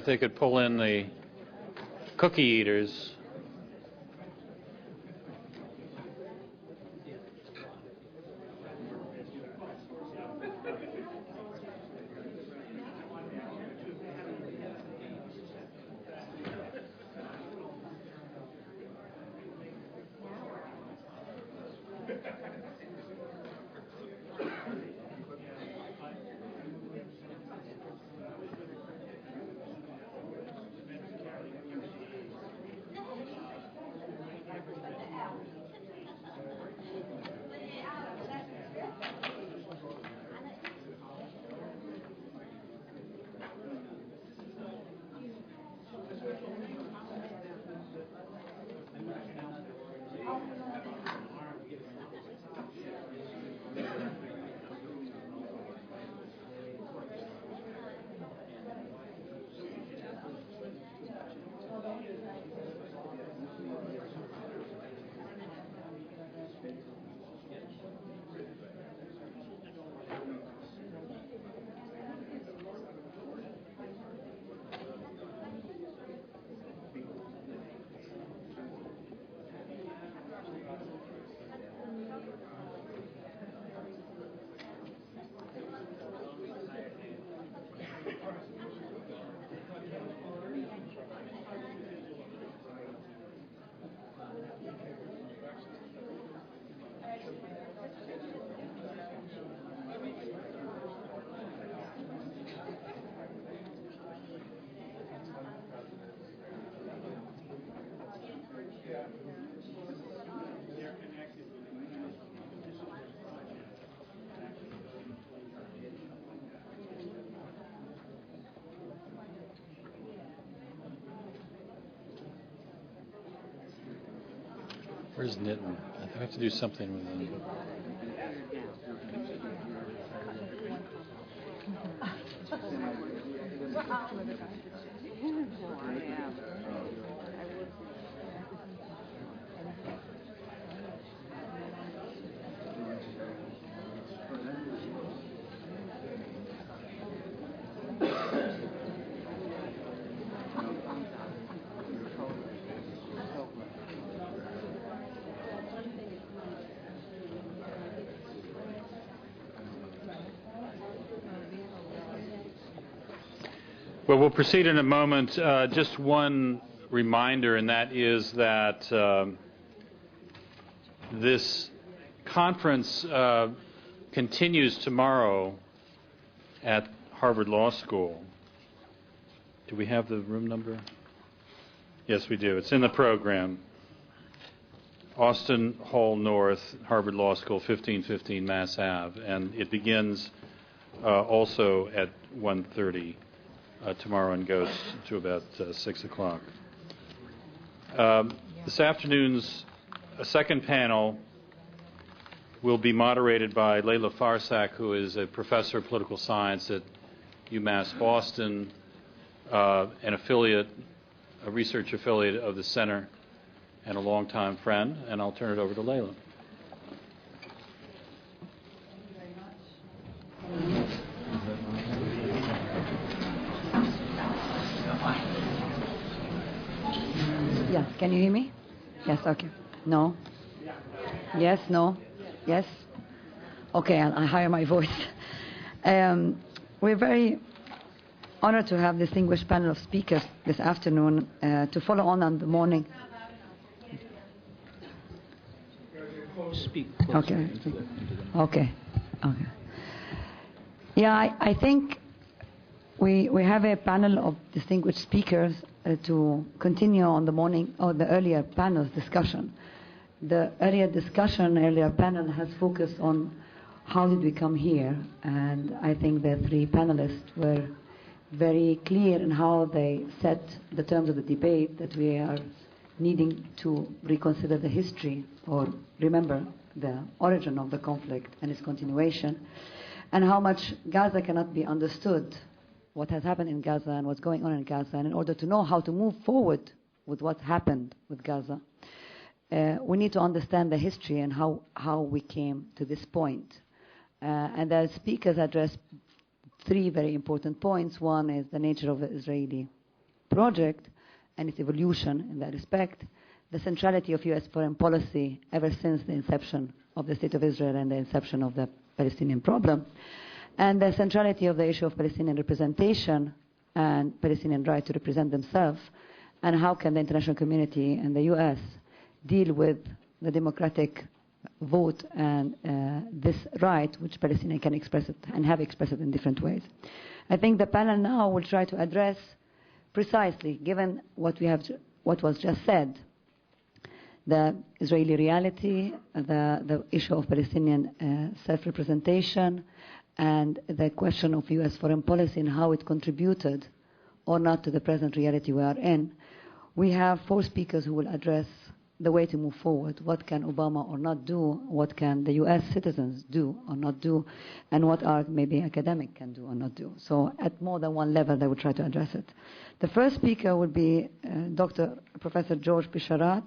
they could pull in the cookie eaters. Where's Nitin? I think I have to do something with him. Well, we'll proceed in a moment. Just one reminder, and that is that this conference continues tomorrow at Harvard Law School. Do we have the room number? Yes, we do. It's in the program. Austin Hall North, Harvard Law School, 1515 Mass Ave. And it begins also at 1:30 tomorrow and goes to about 6 o'clock. This afternoon's second panel will be moderated by Layla Farsak, who is a professor of political science at UMass Boston, an affiliate, a research affiliate of the center, and a longtime friend. And I'll turn it over to Layla. Yeah, can you hear me? Yes, okay. No? Yes, no? Yes? Okay, I'll higher my voice. We're very honored to have distinguished panel of speakers this afternoon to follow on the morning. Speak. Okay. Okay. Okay. Yeah, I think we have a panel of distinguished speakers to continue on the morning or the earlier panel's discussion. The earlier panel has focused on how did we come here, and I think the three panelists were very clear in how they set the terms of the debate, that we are needing to reconsider the history or remember the origin of the conflict and its continuation, and how much Gaza cannot be understood, what has happened in Gaza and what's going on in Gaza, and in order to know how to move forward with what happened with Gaza, we need to understand the history and how we came to this point. And the speakers addressed three very important points. One is the nature of the Israeli project and its evolution in that respect, the centrality of U.S. foreign policy ever since the inception of the State of Israel and the inception of the Palestinian problem, and the centrality of the issue of Palestinian representation and Palestinian right to represent themselves, and how can the international community and the U.S. deal with the democratic vote and this right, which Palestinians can express it and have expressed it in different ways. I think the panel now will try to address precisely, given what was just said, the Israeli reality, the issue of Palestinian self-representation, and the question of U.S. foreign policy and how it contributed or not to the present reality we are in. We have 4 speakers who will address the way to move forward. What can Obama or not do? What can the U.S. citizens do or not do? And what are maybe academic can do or not do? So at more than one level, they will try to address it. The first speaker will be Professor George Bisharat.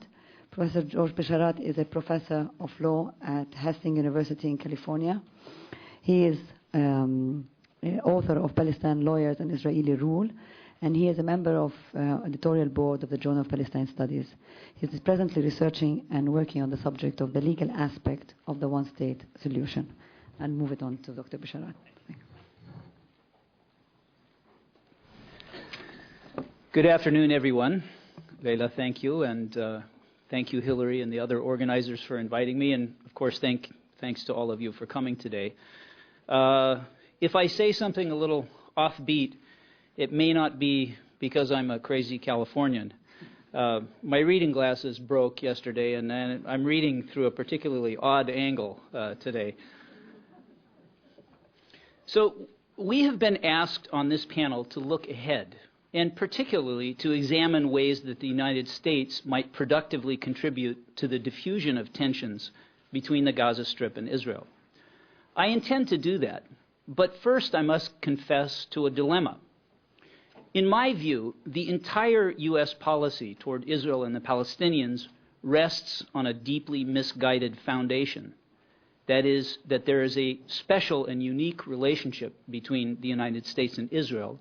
Professor George Bisharat is a professor of law at Hastings University in California. He is author of Palestine Lawyers and Israeli Rule, and he is a member of editorial board of the Journal of Palestine Studies. He is presently researching and working on the subject of the legal aspect of the one-state solution. I'll move it on to Dr. Bisharat. Good afternoon, everyone. Leila, thank you, and thank you, Hilary, and the other organizers for inviting me, and of course, thanks to all of you for coming today. If I say something a little offbeat, it may not be because I'm a crazy Californian. My reading glasses broke yesterday, and I'm reading through a particularly odd angle today. So we have been asked on this panel to look ahead, and particularly to examine ways that the United States might productively contribute to the diffusion of tensions between the Gaza Strip and Israel. I intend to do that, but first I must confess to a dilemma. In my view, the entire U.S. policy toward Israel and the Palestinians rests on a deeply misguided foundation. That is, that there is a special and unique relationship between the United States and Israel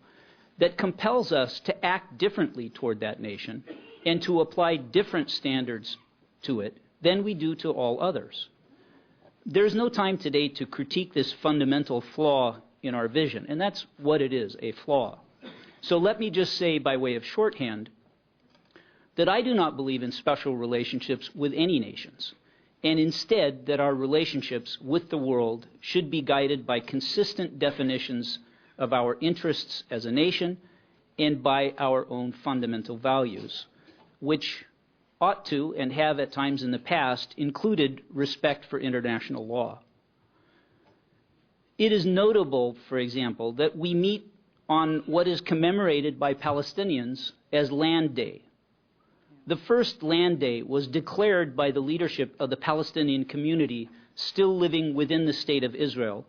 that compels us to act differently toward that nation and to apply different standards to it than we do to all others. There's no time today to critique this fundamental flaw in our vision, and that's what it is, a flaw. So let me just say, by way of shorthand, that I do not believe in special relationships with any nations, and instead that our relationships with the world should be guided by consistent definitions of our interests as a nation and by our own fundamental values, which ought to and have at times in the past included respect for international law. It is notable, for example, that we meet on what is commemorated by Palestinians as Land Day. The first Land Day was declared by the leadership of the Palestinian community still living within the State of Israel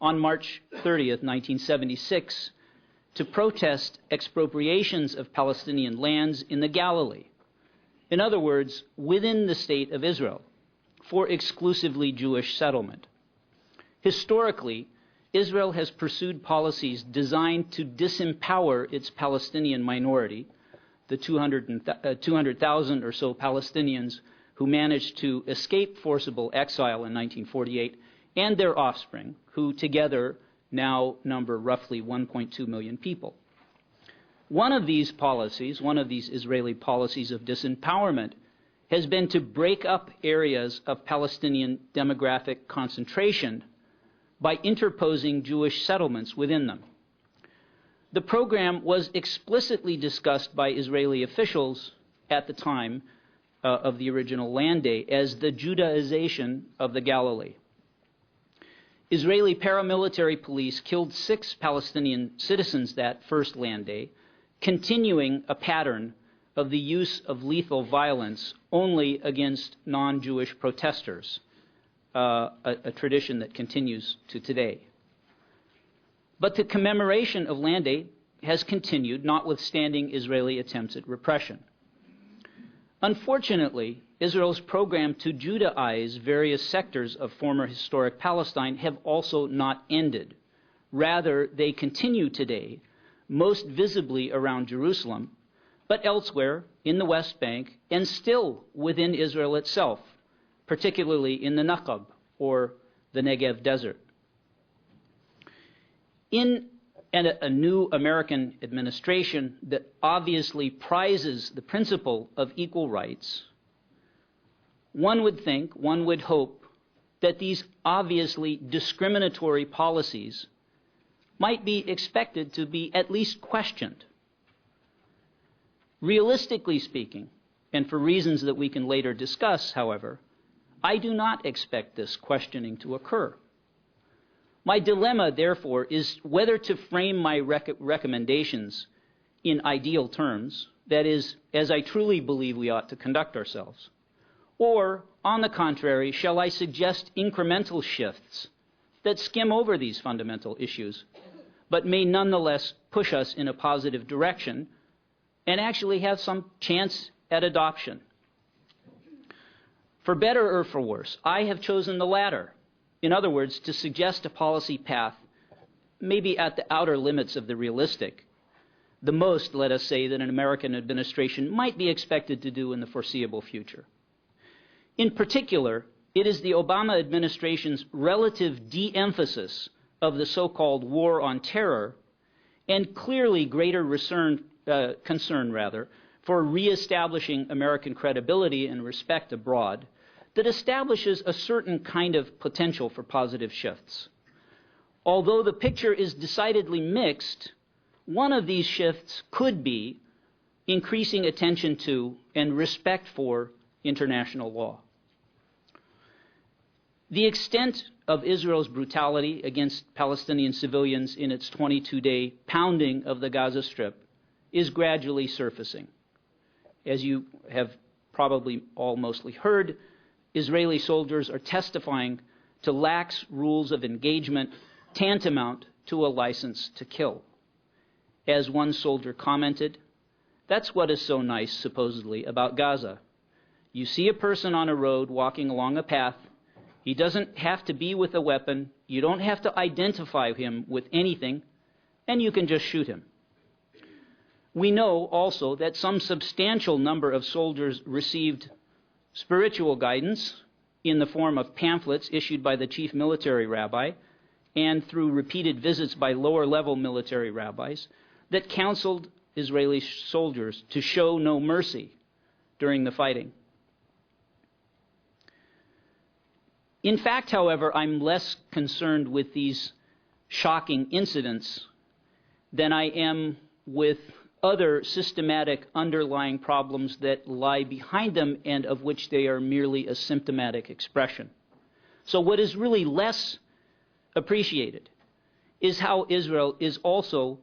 on March 30th, 1976, to protest expropriations of Palestinian lands in the Galilee. In other words, within the State of Israel, for exclusively Jewish settlement. Historically, Israel has pursued policies designed to disempower its Palestinian minority, the 200,000 or so Palestinians who managed to escape forcible exile in 1948, and their offspring, who together now number roughly 1.2 million people. One of these policies, one of these Israeli policies of disempowerment, has been to break up areas of Palestinian demographic concentration by interposing Jewish settlements within them. The program was explicitly discussed by Israeli officials at the time of the original Land Day as the Judaization of the Galilee. Israeli paramilitary police killed 6 Palestinian citizens that first Land Day, continuing a pattern of the use of lethal violence only against non-Jewish protesters, a tradition that continues to today. But the commemoration of Land Day has continued, notwithstanding Israeli attempts at repression. Unfortunately, Israel's program to Judaize various sectors of former historic Palestine have also not ended. Rather, they continue today, most visibly around Jerusalem, but elsewhere in the West Bank and still within Israel itself, particularly in the Naqab or the Negev Desert. In a new American administration that obviously prizes the principle of equal rights, one would think, one would hope, that these obviously discriminatory policies might be expected to be at least questioned. Realistically speaking, and for reasons that we can later discuss, however, I do not expect this questioning to occur. My dilemma, therefore, is whether to frame my recommendations in ideal terms, that is, as I truly believe we ought to conduct ourselves, or, on the contrary, shall I suggest incremental shifts that skim over these fundamental issues, but may nonetheless push us in a positive direction and actually have some chance at adoption. For better or for worse, I have chosen the latter. In other words, to suggest a policy path maybe at the outer limits of the realistic, the most, let us say, that an American administration might be expected to do in the foreseeable future. In particular, it is the Obama administration's relative de-emphasis of the so-called war on terror and clearly greater concern for reestablishing American credibility and respect abroad that establishes a certain kind of potential for positive shifts. Although the picture is decidedly mixed, one of these shifts could be increasing attention to and respect for international law. The extent of Israel's brutality against Palestinian civilians in its 22-day pounding of the Gaza Strip is gradually surfacing. As you have probably all mostly heard, Israeli soldiers are testifying to lax rules of engagement tantamount to a license to kill. As one soldier commented, "That's what is so nice, supposedly, about Gaza. You see a person on a road walking along a path. He doesn't have to be with a weapon. You don't have to identify him with anything, and you can just shoot him." We know also that some substantial number of soldiers received spiritual guidance in the form of pamphlets issued by the chief military rabbi and through repeated visits by lower-level military rabbis that counseled Israeli soldiers to show no mercy during the fighting. In fact, however, I'm less concerned with these shocking incidents than I am with other systematic underlying problems that lie behind them and of which they are merely a symptomatic expression. So what is really less appreciated is how Israel is also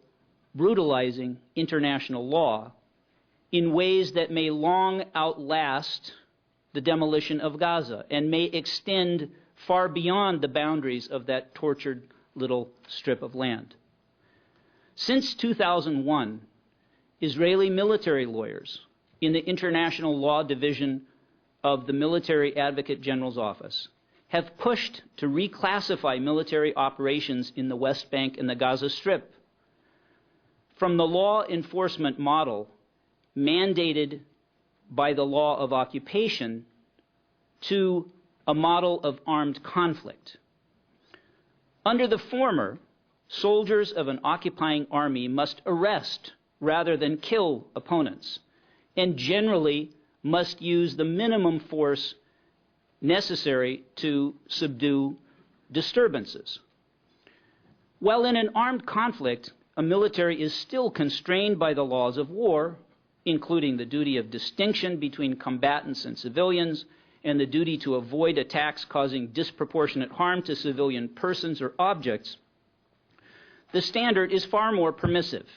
brutalizing international law in ways that may long outlast the demolition of Gaza and may extend far beyond the boundaries of that tortured little strip of land. Since 2001, Israeli military lawyers in the International Law Division of the Military Advocate General's Office have pushed to reclassify military operations in the West Bank and the Gaza Strip from the law enforcement model mandated by the law of occupation to a model of armed conflict. Under the former, soldiers of an occupying army must arrest rather than kill opponents, and generally must use the minimum force necessary to subdue disturbances. While in an armed conflict, a military is still constrained by the laws of war, including the duty of distinction between combatants and civilians, and the duty to avoid attacks causing disproportionate harm to civilian persons or objects, the standard is far more permissive.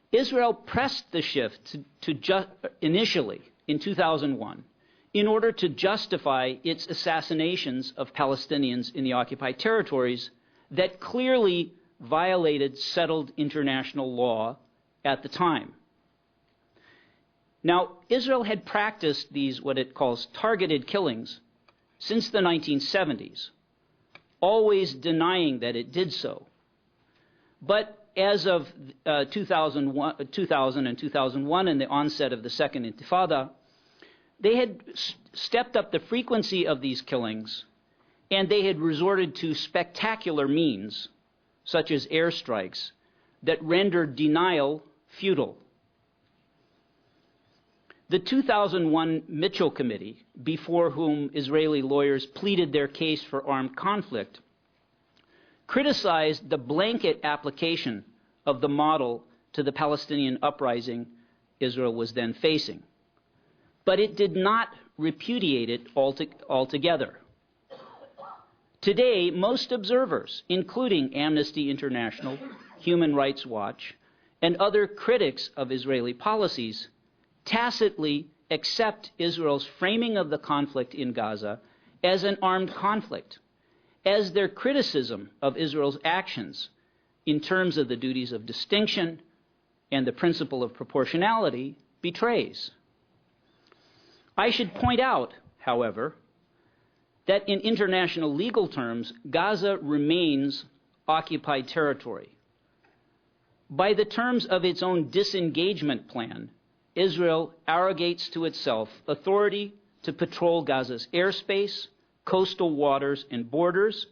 Israel pressed the shift initially in 2001 in order to justify its assassinations of Palestinians in the occupied territories that clearly violated settled international law at the time. Now, Israel had practiced these, what it calls targeted killings, since the 1970s, always denying that it did so. But as of 2000 and 2001 and the onset of the Second Intifada, they had stepped up the frequency of these killings, and they had resorted to spectacular means, such as airstrikes, that rendered denial futile. The 2001 Mitchell Committee, before whom Israeli lawyers pleaded their case for armed conflict, criticized the blanket application of the model to the Palestinian uprising Israel was then facing. But it did not repudiate it altogether. Today, most observers, including Amnesty International, Human Rights Watch, and other critics of Israeli policies, tacitly accept Israel's framing of the conflict in Gaza as an armed conflict, as their criticism of Israel's actions in terms of the duties of distinction and the principle of proportionality betrays. I should point out, however, that in international legal terms, Gaza remains occupied territory. By the terms of its own disengagement plan, Israel arrogates to itself authority to patrol Gaza's airspace, coastal waters and borders,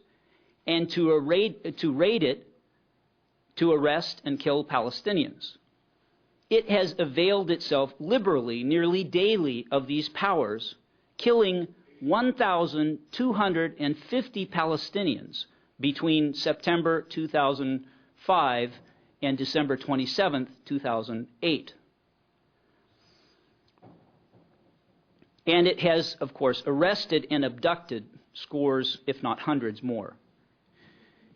and to raid it to arrest and kill Palestinians. It has availed itself liberally, nearly daily, of these powers, killing 1,250 Palestinians between September 2005 and December 27, 2008. And it has, of course, arrested and abducted scores, if not hundreds more.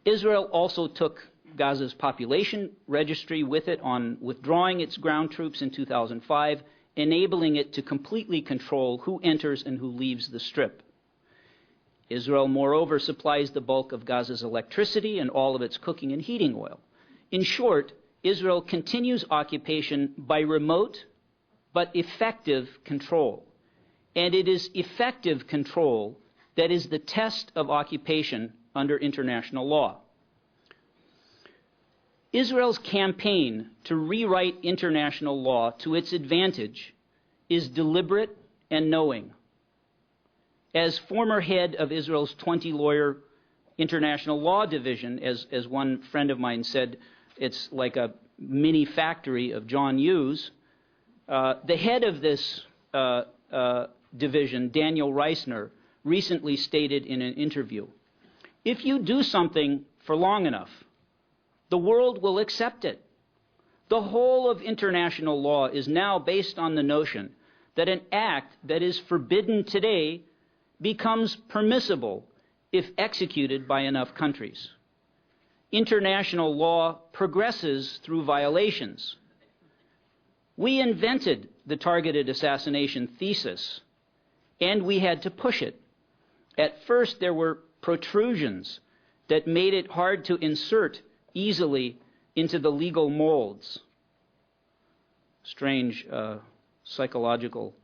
Israel also took Gaza's population registry with it on withdrawing its ground troops in 2005, enabling it to completely control who enters and who leaves the Strip. Israel, moreover, supplies the bulk of Gaza's electricity and all of its cooking and heating oil. In short, Israel continues occupation by remote but effective control. And it is effective control that is the test of occupation under international law. Israel's campaign to rewrite international law to its advantage is deliberate and knowing. As former head of Israel's 20-lawyer international law division, as one friend of mine said, it's like a mini factory of John Hughes, the head of this division, Daniel Reisner, recently stated in an interview, if you do something for long enough, the world will accept it. The whole of international law is now based on the notion that an act that is forbidden today becomes permissible if executed by enough countries. International law progresses through violations. We invented the targeted assassination thesis, and we had to push it. At first, there were protrusions that made it hard to insert easily into the legal molds. Strange psychological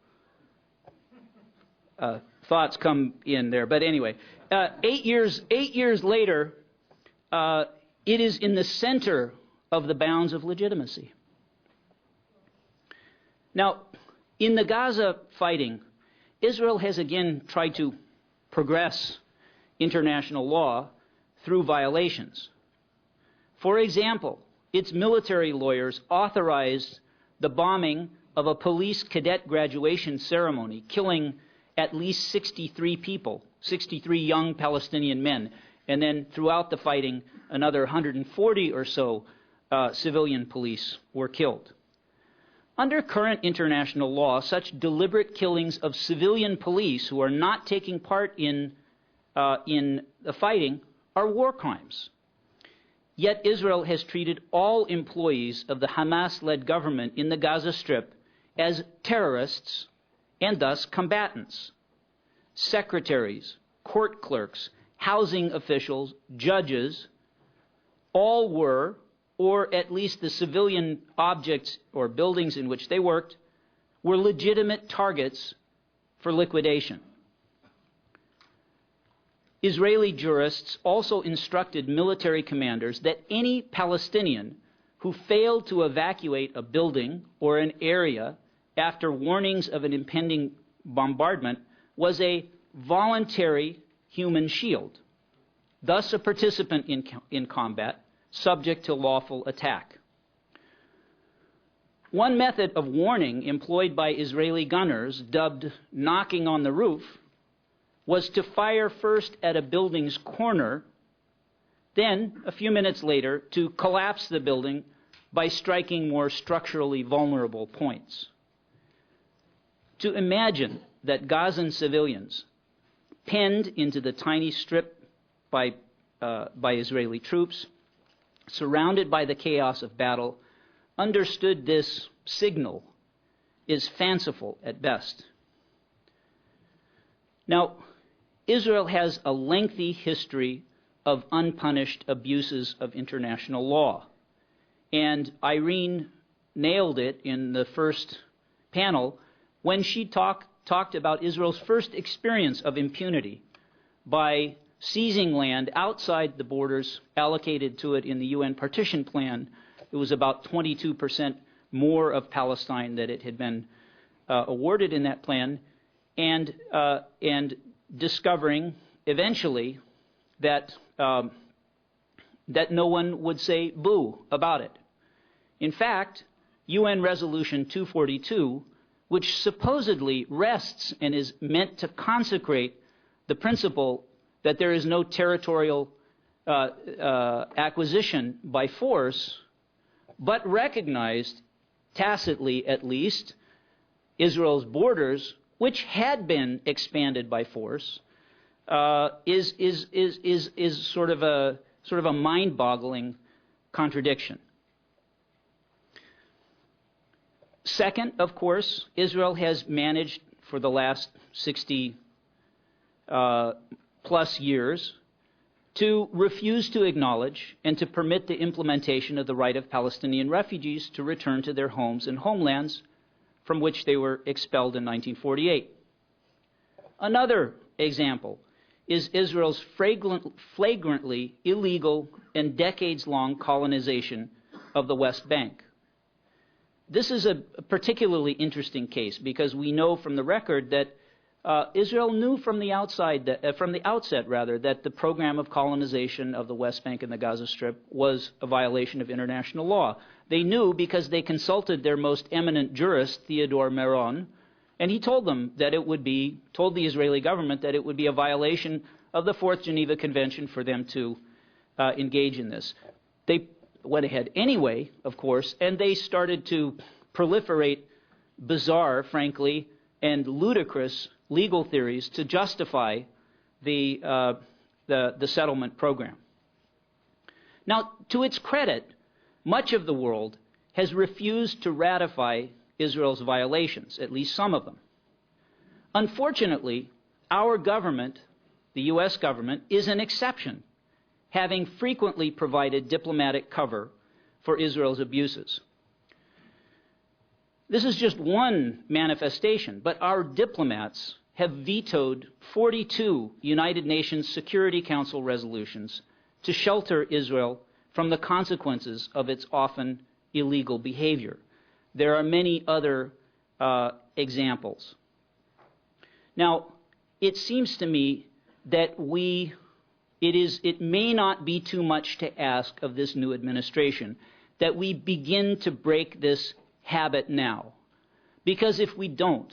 thoughts come in there. But anyway, 8 years later, it is in the center of the bounds of legitimacy. Now, in the Gaza fighting, Israel has again tried to progress international law through violations. For example, its military lawyers authorized the bombing of a police cadet graduation ceremony, killing at least 63 people, 63 young Palestinian men, and then throughout the fighting, another 140 or so civilian police were killed. Under current international law, such deliberate killings of civilian police who are not taking part in the fighting are war crimes. Yet Israel has treated all employees of the Hamas-led government in the Gaza Strip as terrorists and thus combatants. Secretaries, court clerks, housing officials, judges, all were, or at least the civilian objects or buildings in which they worked, were legitimate targets for liquidation. Israeli jurists also instructed military commanders that any Palestinian who failed to evacuate a building or an area after warnings of an impending bombardment was a voluntary human shield, thus a participant in combat, subject to lawful attack. One method of warning employed by Israeli gunners, dubbed knocking on the roof, was to fire first at a building's corner, then, a few minutes later, to collapse the building by striking more structurally vulnerable points. To imagine that Gazan civilians, penned into the tiny strip by Israeli troops, surrounded by the chaos of battle, understood this signal is fanciful at best. Now, Israel has a lengthy history of unpunished abuses of international law. And Irene nailed it in the first panel when she talked about Israel's first experience of impunity by seizing land outside the borders allocated to it in the UN partition plan. It was about 22% more of Palestine that it had been awarded in that plan, and discovering eventually that that no one would say boo about it. In fact, UN Resolution 242, which supposedly rests and is meant to consecrate the principle that there is no territorial acquisition by force, but recognized, tacitly at least, Israel's borders, which had been expanded by force, is sort of a mind-boggling contradiction. Second, of course, Israel has managed for the last 60 plus years to refuse to acknowledge and to permit the implementation of the right of Palestinian refugees to return to their homes and homelands from which they were expelled in 1948. Another example is Israel's flagrantly illegal and decades-long colonization of the West Bank. This is a particularly interesting case because we know from the record that Israel knew from the outset that the program of colonization of the West Bank and the Gaza Strip was a violation of international law. They knew because they consulted their most eminent jurist, Theodore Meron, and he told them that told the Israeli government that it would be a violation of the Fourth Geneva Convention for them to engage in this. They went ahead anyway, of course, and they started to proliferate bizarre, frankly, and ludicrous legal theories to justify the settlement program. Now, to its credit, much of the world has refused to ratify Israel's violations, at least some of them. Unfortunately, our government, the U.S. government, is an exception, having frequently provided diplomatic cover for Israel's abuses. This is just one manifestation, but our diplomats have vetoed 42 United Nations Security Council resolutions to shelter Israel from the consequences of its often illegal behavior. There are many other examples. Now, it seems to me that it may not be too much to ask of this new administration that we begin to break this habit now. Because if we don't,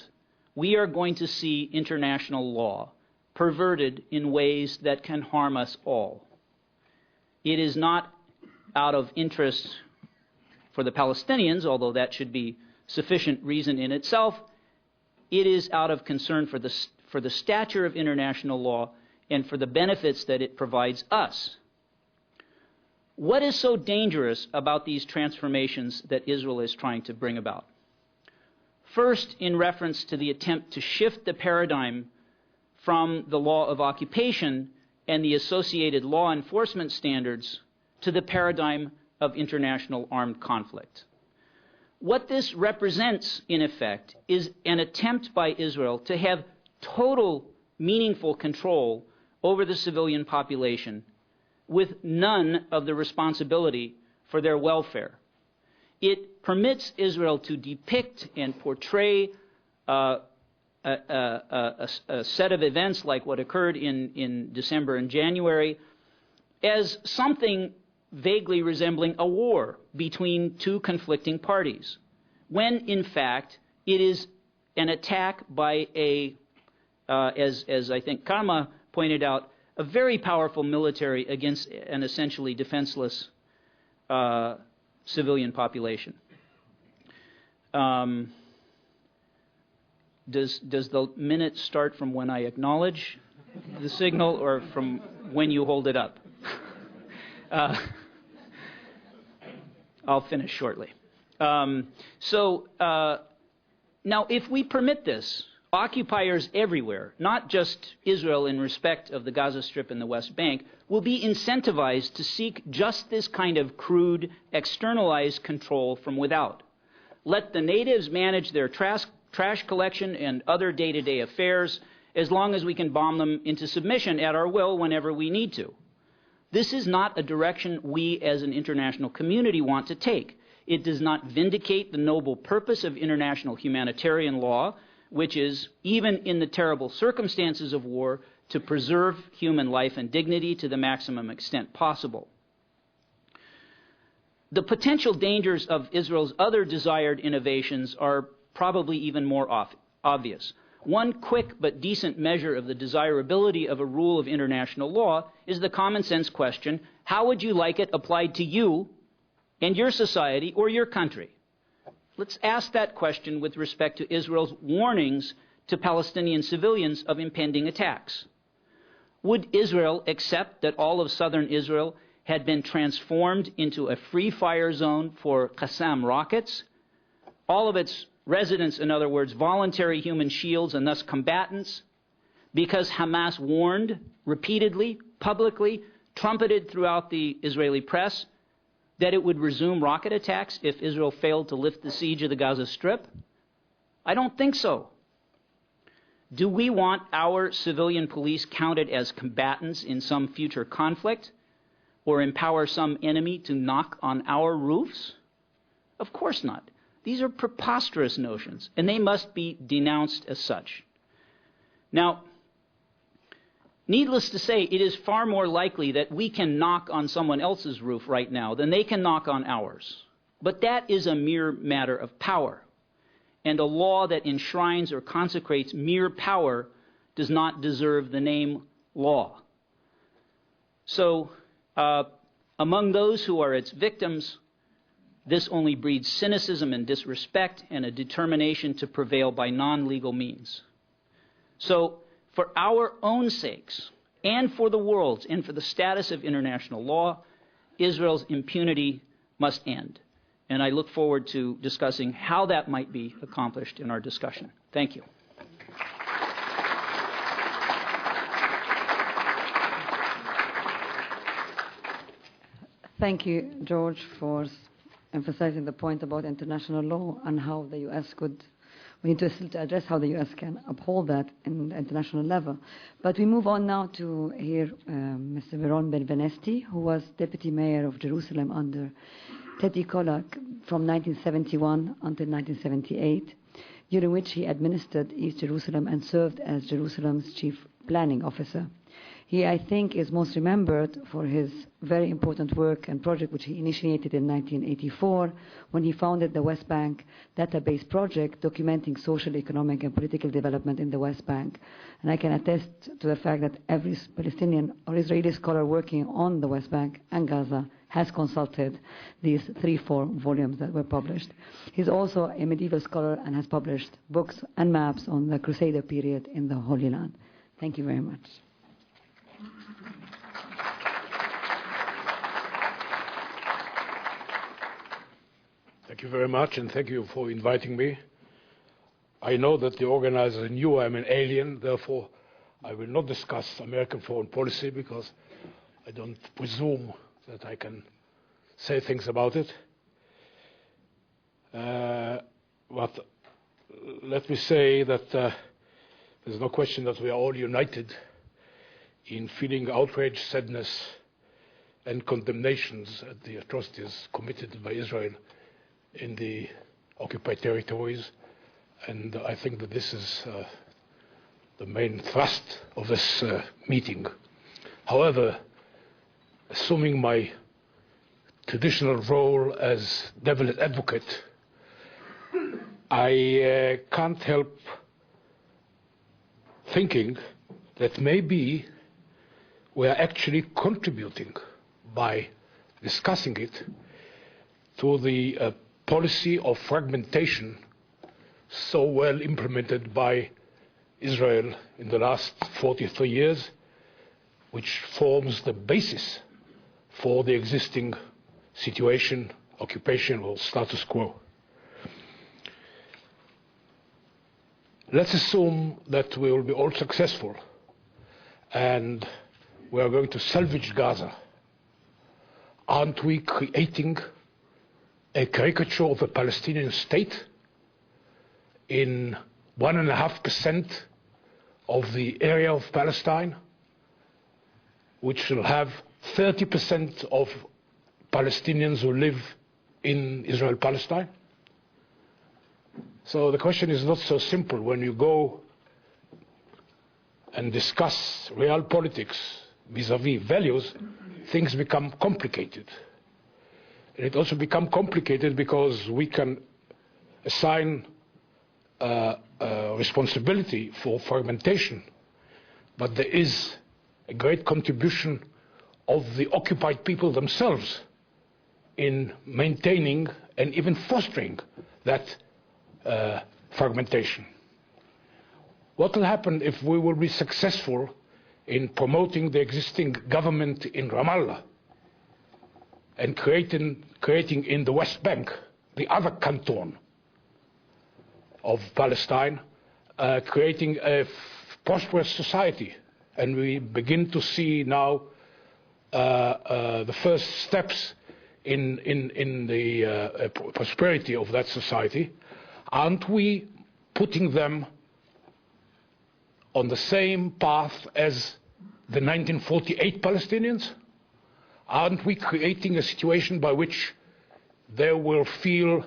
we are going to see international law perverted in ways that can harm us all. It is not out of interest for the Palestinians, although that should be sufficient reason in itself. It is out of concern for the stature of international law and for the benefits that it provides us. What is so dangerous about these transformations that Israel is trying to bring about? First, in reference to the attempt to shift the paradigm from the law of occupation and the associated law enforcement standards to the paradigm of international armed conflict. What this represents, in effect, is an attempt by Israel to have total meaningful control over the civilian population with none of the responsibility for their welfare. it permits Israel to depict and portray a set of events like what occurred in December and January as something vaguely resembling a war between two conflicting parties, when in fact it is an attack by as I think Karma pointed out, a very powerful military against an essentially defenseless civilian population. Does the minute start from when I acknowledge the signal or from when you hold it up? I'll finish shortly. Now, if we permit this, occupiers everywhere, not just Israel in respect of the Gaza Strip and the West Bank, will be incentivized to seek just this kind of crude, externalized control from without. Let the natives manage their trash collection and other day-to-day affairs as long as we can bomb them into submission at our will whenever we need to. This is not a direction we as an international community want to take. It does not vindicate the noble purpose of international humanitarian law, which is, even in the terrible circumstances of war, to preserve human life and dignity to the maximum extent possible. The potential dangers of Israel's other desired innovations are probably even more obvious. One quick but decent measure of the desirability of a rule of international law is the common sense question, how would you like it applied to you and your society or your country? Let's ask that question with respect to Israel's warnings to Palestinian civilians of impending attacks. Would Israel accept that all of southern Israel had been transformed into a free fire zone for Qassam rockets? All of its residents, in other words, voluntary human shields and thus combatants, because Hamas warned repeatedly, publicly, trumpeted throughout the Israeli press that it would resume rocket attacks if Israel failed to lift the siege of the Gaza Strip? I don't think so. Do we want our civilian police counted as combatants in some future conflict or empower some enemy to knock on our roofs? Of course not. These are preposterous notions, and they must be denounced as such. Now, needless to say, it is far more likely that we can knock on someone else's roof right now than they can knock on ours. But that is a mere matter of power. And a law that enshrines or consecrates mere power does not deserve the name law. So, among those who are its victims, this only breeds cynicism and disrespect and a determination to prevail by non-legal means. So, for our own sakes, and for the world's, and for the status of international law, Israel's impunity must end. And I look forward to discussing how that might be accomplished in our discussion. Thank you. Thank you, George, for emphasizing the point about international law and how the U.S. we need to still address how the U.S. can uphold that in the international level. But we move on now to hear Mr. Veron Benvenesti, who was Deputy Mayor of Jerusalem under Teddy Kollek from 1971 until 1978, during which he administered East Jerusalem and served as Jerusalem's Chief Planning Officer. He, I think, is most remembered for his very important work and project which he initiated in 1984 when he founded the West Bank Database Project documenting social, economic, and political development in the West Bank. And I can attest to the fact that every Palestinian or Israeli scholar working on the West Bank and Gaza has consulted these 3-4 volumes that were published. He's also a medieval scholar and has published books and maps on the Crusader period in the Holy Land. Thank you very much. Thank you very much, and thank you for inviting me. I know that the organizers knew I'm an alien, therefore I will not discuss American foreign policy because I don't presume that I can say things about it. But let me say that there's no question that we are all united in feeling outrage, sadness, and condemnations at the atrocities committed by Israel in the occupied territories, and I think that this is the main thrust of this meeting. However, assuming my traditional role as devil's advocate, I can't help thinking that maybe we are actually contributing by discussing it to the policy of fragmentation so well implemented by Israel in the last 43 years, which forms the basis for the existing situation, occupation, or status quo. Let's assume that we will be all successful and we are going to salvage Gaza. Aren't we creating a caricature of a Palestinian state in 1.5% of the area of Palestine, which will have 30% of Palestinians who live in Israel-Palestine? So the question is not so simple. When you go and discuss real politics vis-à-vis values, things become complicated. And it also becomes complicated because we can assign responsibility for fragmentation, but there is a great contribution of the occupied people themselves in maintaining and even fostering that fragmentation. What will happen if we will be successful in promoting the existing government in Ramallah and creating in the West Bank, the other canton of Palestine, creating a prosperous society? And we begin to see now the first steps in the prosperity of that society. Aren't we putting them on the same path as the 1948 Palestinians? Aren't we creating a situation by which they will feel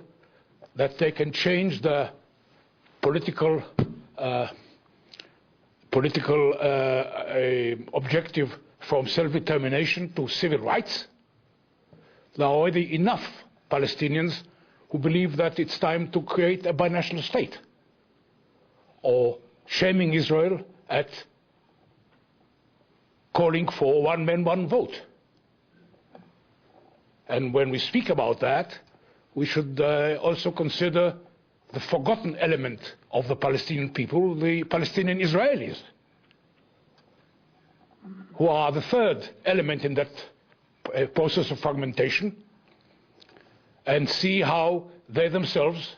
that they can change the political objective from self-determination to civil rights? There are already enough Palestinians who believe that it's time to create a binational state, or shaming Israel at calling for one man, one vote. And when we speak about that, we should also consider the forgotten element of the Palestinian people, the Palestinian Israelis, who are the third element in that process of fragmentation, and see how they themselves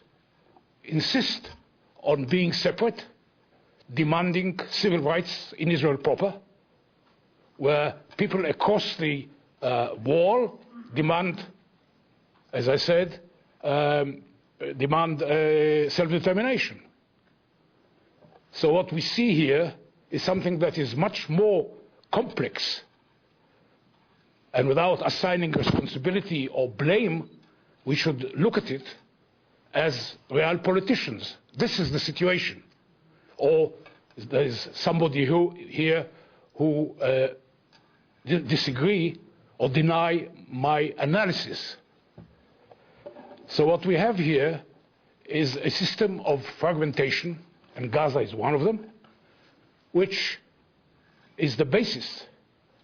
insist on being separate, demanding civil rights in Israel proper, where people across the wall demand, as I said, demand self-determination. So what we see here is something that is much more complex, and without assigning responsibility or blame, we should look at it as real politicians. This is the situation. Or there is somebody here who disagree or deny my analysis. So what we have here is a system of fragmentation, and Gaza is one of them, which is the basis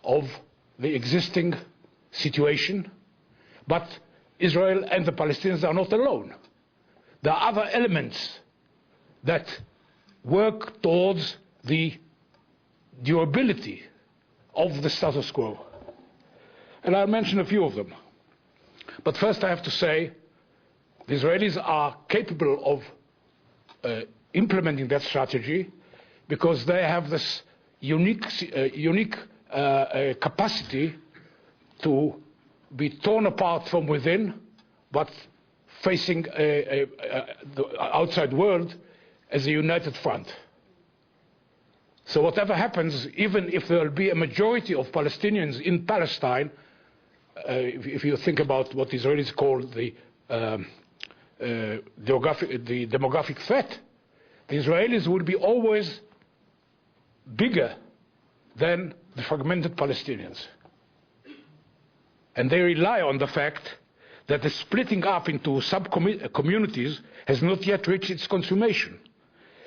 of the existing situation. But Israel and the Palestinians are not alone. There are other elements that work towards the durability of the status quo. And I'll mention a few of them. But first I have to say, the Israelis are capable of implementing that strategy because they have this unique capacity to be torn apart from within, but facing the outside world as a united front. So whatever happens, even if there will be a majority of Palestinians in Palestine, if you think about what Israelis call the demographic threat, the Israelis will be always bigger than the fragmented Palestinians. And they rely on the fact that the splitting up into sub-communities has not yet reached its consummation.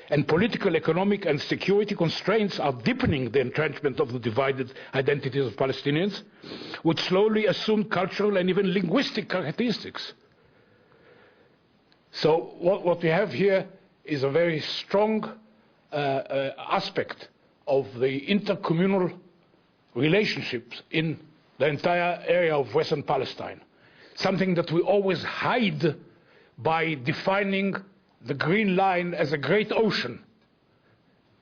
And political, economic, and security constraints are deepening the entrenchment of the divided identities of Palestinians, which slowly assume cultural and even linguistic characteristics. So what we have here is a very strong aspect of the intercommunal relationships in the entire area of Western Palestine, something that we always hide by defining the Green Line as a great ocean,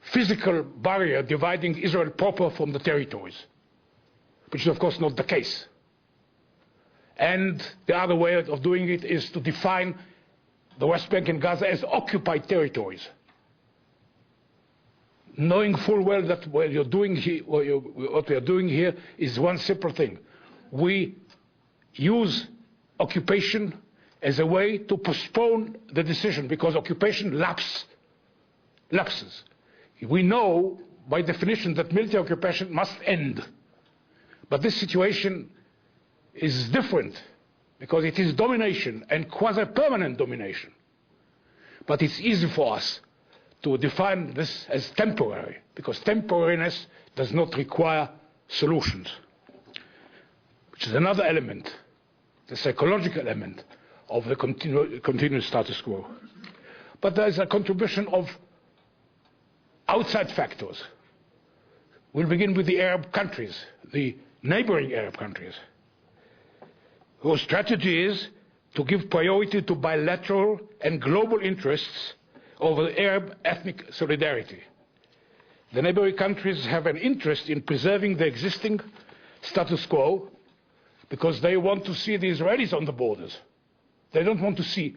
physical barrier dividing Israel proper from the territories, which is of course not the case. And the other way of doing it is to define the West Bank and Gaza as occupied territories, knowing full well that what we are doing here is one simple thing. We use occupation as a way to postpone the decision, because occupation lapses. We know by definition that military occupation must end. But this situation is different because it is domination and quasi-permanent domination. But it's easy for us to define this as temporary, because temporariness does not require solutions, which is another element, the psychological element of the continuous status quo. But there is a contribution of outside factors. We'll begin with the Arab countries, the neighboring Arab countries, whose strategy is to give priority to bilateral and global interests over Arab ethnic solidarity. The neighboring countries have an interest in preserving the existing status quo because they want to see the Israelis on the borders. They don't want to see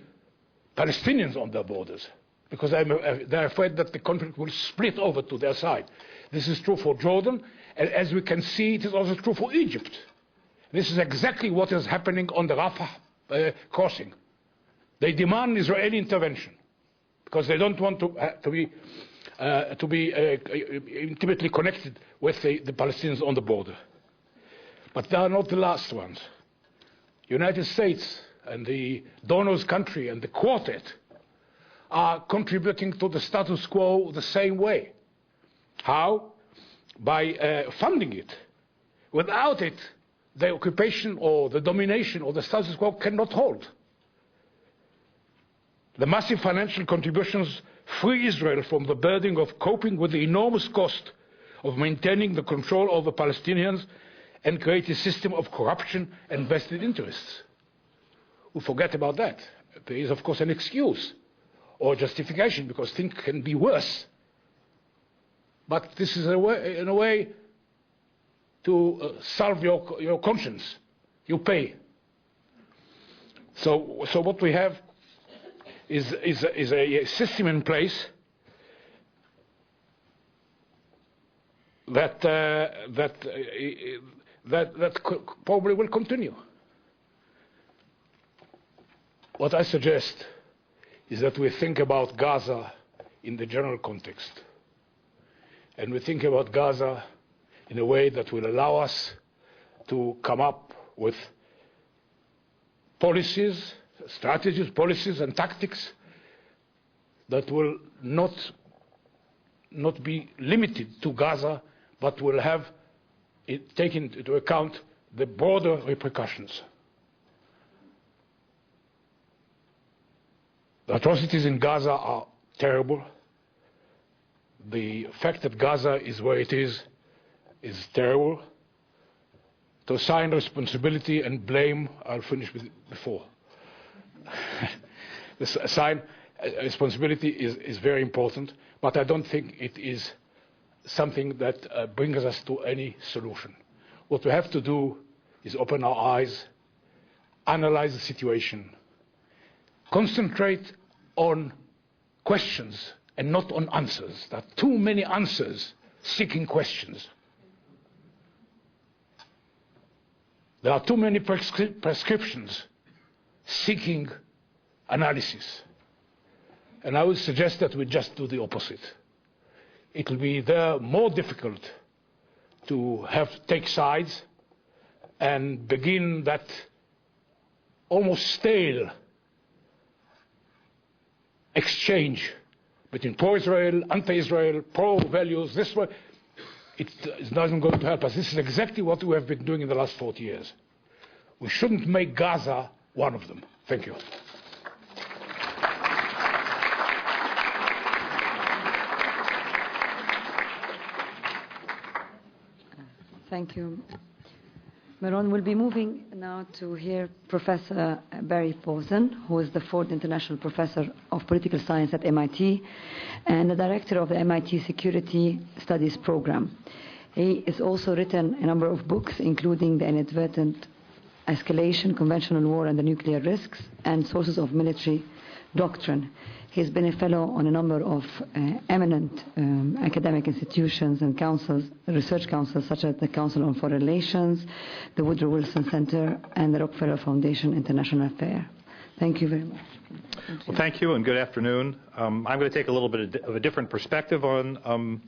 Palestinians on their borders because they're afraid that the conflict will split over to their side. This is true for Jordan, and as we can see, it is also true for Egypt. This is exactly what is happening on the Rafah crossing. They demand Israeli intervention because they don't want to be intimately connected with the Palestinians on the border. But they are not the last ones. United States and the donors country and the quartet are contributing to the status quo the same way. How? By funding it. Without it, the occupation or the domination or the status quo cannot hold. The massive financial contributions free Israel from the burden of coping with the enormous cost of maintaining the control over Palestinians and create a system of corruption and vested interests. We forget about that. There is, of course, an excuse or justification because things can be worse. But this is in a way to salve your conscience. You pay. So what we have is a system in place that probably will continue. What I suggest is that we think about Gaza in the general context. And we think about Gaza in a way that will allow us to come up with policies, strategies, policies and tactics that will not be limited to Gaza, but will have it taken into account the broader repercussions. The atrocities in Gaza are terrible. The fact that Gaza is where it is terrible. To assign responsibility and blame, I'll finish with before. This assign responsibility is very important, but I don't think it is something that brings us to any solution. What we have to do is open our eyes, analyze the situation, concentrate on questions and not on answers. There are too many answers seeking questions. There are too many prescriptions seeking analysis. And I would suggest that we just do the opposite. It will be there more difficult to take sides and begin that almost stale exchange between pro-Israel, anti-Israel, pro-values, this way. It doesn't going to help us. This is exactly what we have been doing in the last 40 years. We shouldn't make Gaza one of them. Thank you. Thank you. Meron, will be moving now to hear Professor Barry Posen, who is the Ford International Professor of Political Science at MIT and the Director of the MIT Security Studies Program. He has also written a number of books, including The Inadvertent Escalation, Conventional War and the Nuclear Risks, and Sources of Military Doctrine. He's been a fellow on a number of eminent academic institutions and councils, research councils, such as the Council on Foreign Relations, the Woodrow Wilson Center, and the Rockefeller Foundation International Affairs. Thank you very much. Well, thank you, and good afternoon. I'm going to take a little bit of a different perspective on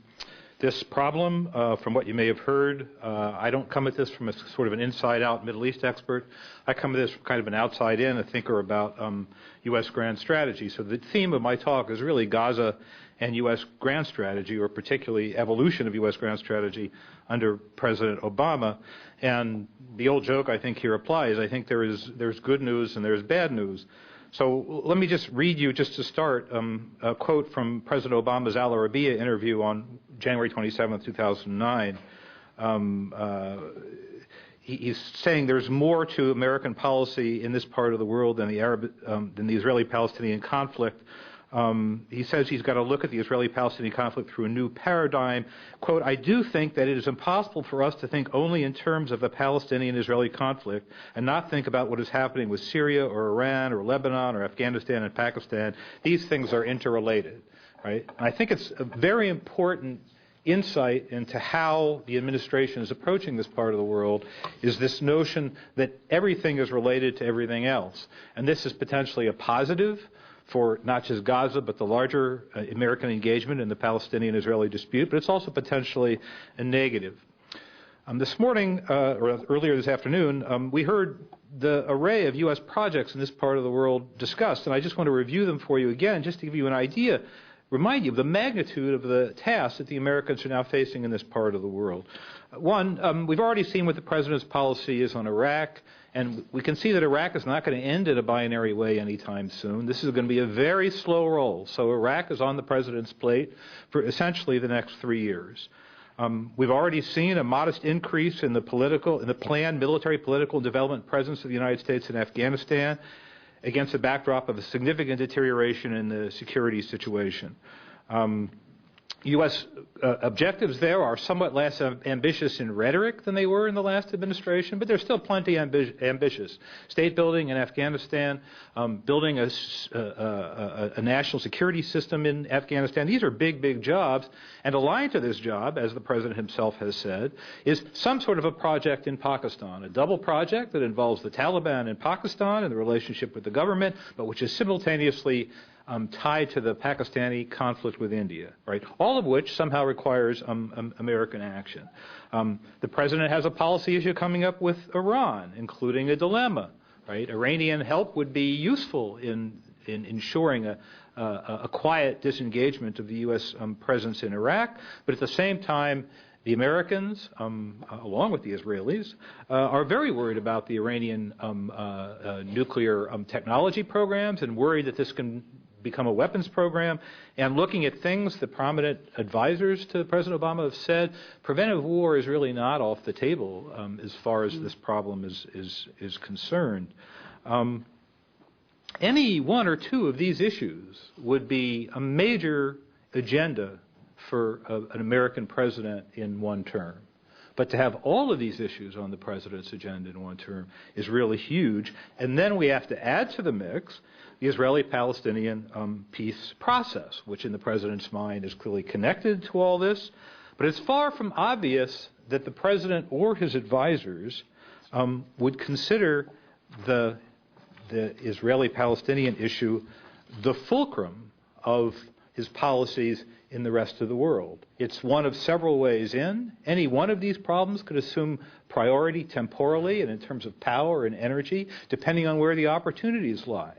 this problem from what you may have heard. I don't come at this from a sort of an inside-out Middle East expert. I come at this from kind of an outside-in, a thinker about U.S. grand strategy. So the theme of my talk is really Gaza and U.S. grand strategy, or particularly evolution of U.S. grand strategy under President Obama. And the old joke, I think, here applies. I think there's good news and there's bad news. So let me just read you, just to start, a quote from President Obama's Al Arabiya interview on January 27, 2009. He's saying there's more to American policy in this part of the world than the Israeli-Palestinian conflict. He says he's got to look at the Israeli-Palestinian conflict through a new paradigm. Quote, I do think that it is impossible for us to think only in terms of a Palestinian-Israeli conflict and not think about what is happening with Syria or Iran or Lebanon or Afghanistan and Pakistan. These things are interrelated, right? And I think it's a very important insight into how the administration is approaching this part of the world is this notion that everything is related to everything else. And this is potentially a positive for not just Gaza, but the larger American engagement in the Palestinian-Israeli dispute, but it's also potentially a negative. This morning, or earlier this afternoon, we heard the array of U.S. projects in this part of the world discussed, and I just want to review them for you again, just to give you an idea, remind you of the magnitude of the task that the Americans are now facing in this part of the world. One, we've already seen what the President's policy is on Iraq, and we can see that Iraq is not going to end in a binary way anytime soon. This is going to be a very slow roll. So Iraq is on the President's plate for essentially the next 3 years. We've already seen a modest increase in the planned military, political, and development presence of the United States in Afghanistan against the backdrop of a significant deterioration in the security situation. U.S. Objectives there are somewhat less ambitious in rhetoric than they were in the last administration, but they're still plenty ambitious. State building in Afghanistan, building a national security system in Afghanistan. These are big, big jobs. And aligned to this job, as the President himself has said, is some sort of a project in Pakistan, a double project that involves the Taliban in Pakistan and the relationship with the government, but which is simultaneously tied to the Pakistani conflict with India, right? All of which somehow requires American action. The President has a policy issue coming up with Iran, including a dilemma, right? Iranian help would be useful in ensuring a quiet disengagement of the U.S. Presence in Iraq, but at the same time, the Americans, along with the Israelis, are very worried about the Iranian nuclear technology programs and worried that this can become a weapons program. And looking at things that prominent advisors to President Obama have said, preventive war is really not off the table as far as this problem is concerned. Any one or two of these issues would be a major agenda for an American president in one term. But to have all of these issues on the president's agenda in one term is really huge. And then we have to add to the mix the Israeli-Palestinian peace process, which in the president's mind is clearly connected to all this. But it's far from obvious that the president or his advisors would consider the the Israeli-Palestinian issue the fulcrum of his policies in the rest of the world. It's one of several ways in. Any one of these problems could assume priority temporally and in terms of power and energy, depending on where the opportunities lie.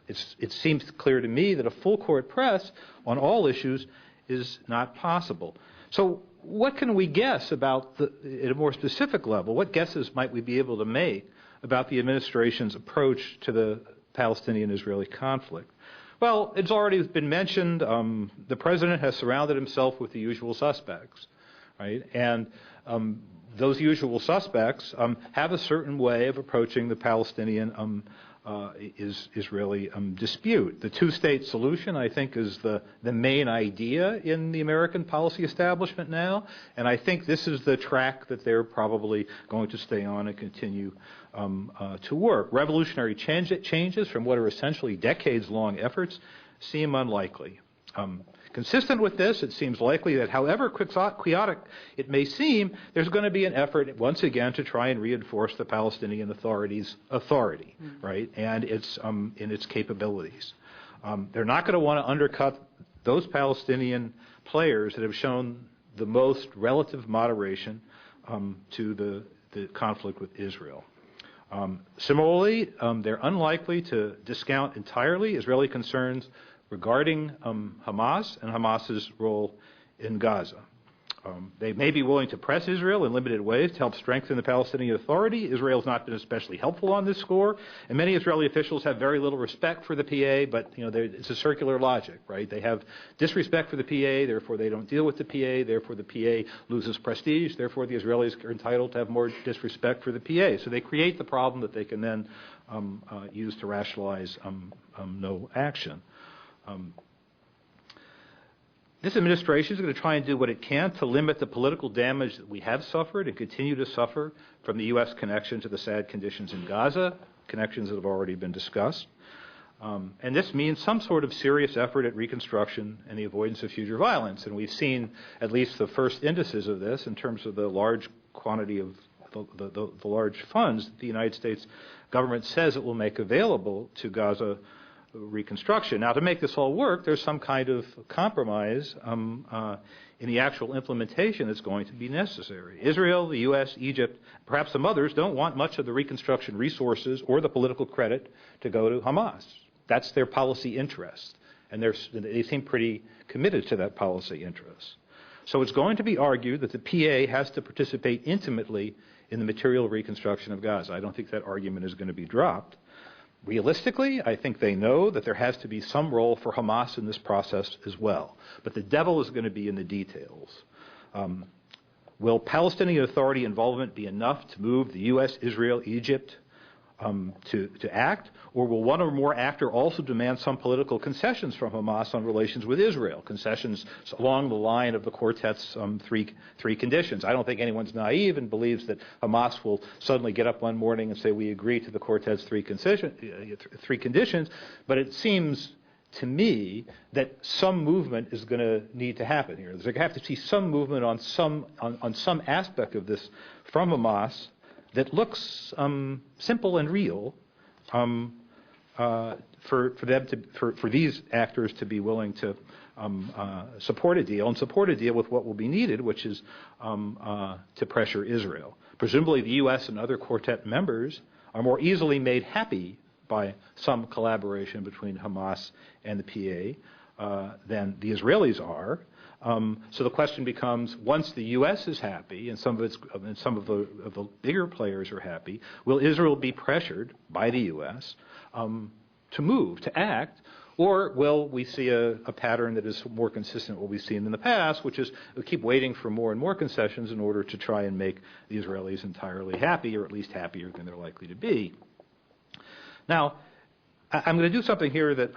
It seems clear to me that a full court press on all issues is not possible. So what can we guess about, at a more specific level, what guesses might we be able to make about the administration's approach to the Palestinian-Israeli conflict? Well, it's already been mentioned. The president has surrounded himself with the usual suspects, right? And those usual suspects have a certain way of approaching the Palestinian-Israeli dispute. The two-state solution, I think, is the main idea in the American policy establishment now, and I think this is the track that they're probably going to stay on and continue to work. Revolutionary changes from what are essentially decades-long efforts seem unlikely. Consistent with this, it seems likely that however quixotic it may seem, there's going to be an effort once again to try and reinforce the Palestinian Authority's authority, right, and its capabilities. They're not going to want to undercut those Palestinian players that have shown the most relative moderation to the conflict with Israel. Similarly, they're unlikely to discount entirely Israeli concerns regarding Hamas and Hamas's role in Gaza. They may be willing to press Israel in limited ways to help strengthen the Palestinian Authority. Israel's not been especially helpful on this score, and many Israeli officials have very little respect for the PA, but it's a circular logic, right? They have disrespect for the PA, therefore they don't deal with the PA, therefore the PA loses prestige, therefore the Israelis are entitled to have more disrespect for the PA. So they create the problem that they can then use to rationalize no action. This administration is going to try and do what it can to limit the political damage that we have suffered and continue to suffer from the U.S. connection to the sad conditions in Gaza, connections that have already been discussed. And this means some sort of serious effort at reconstruction and the avoidance of future violence. And we've seen at least the first indices of this in terms of the large quantity of the large funds that the United States government says it will make available to Gaza reconstruction. Now, to make this all work, there's some kind of compromise in the actual implementation that's going to be necessary. Israel, the U.S., Egypt, perhaps some others don't want much of the reconstruction resources or the political credit to go to Hamas. That's their policy interest, and they seem pretty committed to that policy interest. So it's going to be argued that the PA has to participate intimately in the material reconstruction of Gaza. I don't think that argument is going to be dropped. Realistically, I think they know that there has to be some role for Hamas in this process as well. But the devil is going to be in the details. Will Palestinian Authority involvement be enough to move the U.S., Israel, Egypt to act? Or will one or more actor also demand some political concessions from Hamas on relations with Israel, concessions along the line of the quartet's three conditions? I don't think anyone's naive and believes that Hamas will suddenly get up one morning and say, we agree to the quartet's three conditions, but it seems to me that some movement is going to need to happen here. There's going to have to see some movement on some aspect of this from Hamas that looks simple and real for these actors to be willing to support a deal with what will be needed, which is to pressure Israel. Presumably, the U.S. and other quartet members are more easily made happy by some collaboration between Hamas and the PA than the Israelis are. So the question becomes: once the U.S. is happy and some of the bigger players are happy, will Israel be pressured by the U.S. To move, to act, or will we see a pattern that is more consistent with what we've seen in the past, which is we keep waiting for more and more concessions in order to try and make the Israelis entirely happy, or at least happier than they're likely to be. Now, I'm going to do something here that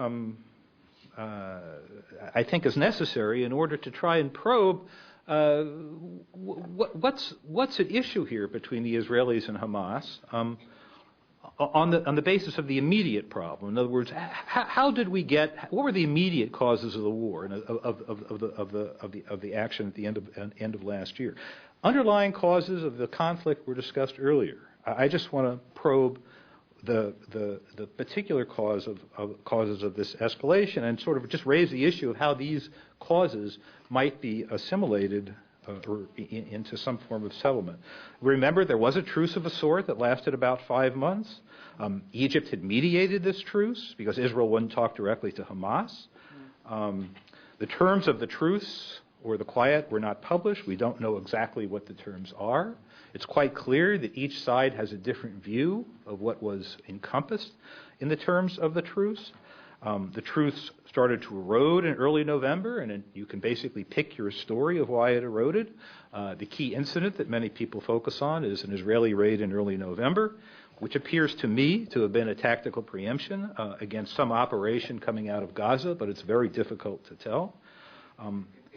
I think is necessary in order to try and probe what's at issue here between the Israelis and Hamas on the basis of the immediate problem. In other words, what were the immediate causes of the war and of the action at the end of last year? Underlying causes of the conflict were discussed earlier. I just want to probe the particular causes of this escalation and sort of just raise the issue of how these causes might be assimilated into some form of settlement. Remember, there was a truce of a sort that lasted about 5 months. Egypt had mediated this truce because Israel wouldn't talk directly to Hamas. The terms of the truce or the quiet were not published. We don't know exactly what the terms are. It's quite clear that each side has a different view of what was encompassed in the terms of the truce. The truce started to erode in early November, and you can basically pick your story of why it eroded. The key incident that many people focus on is an Israeli raid in early November, which appears to me to have been a tactical preemption against some operation coming out of Gaza, but it's very difficult to tell.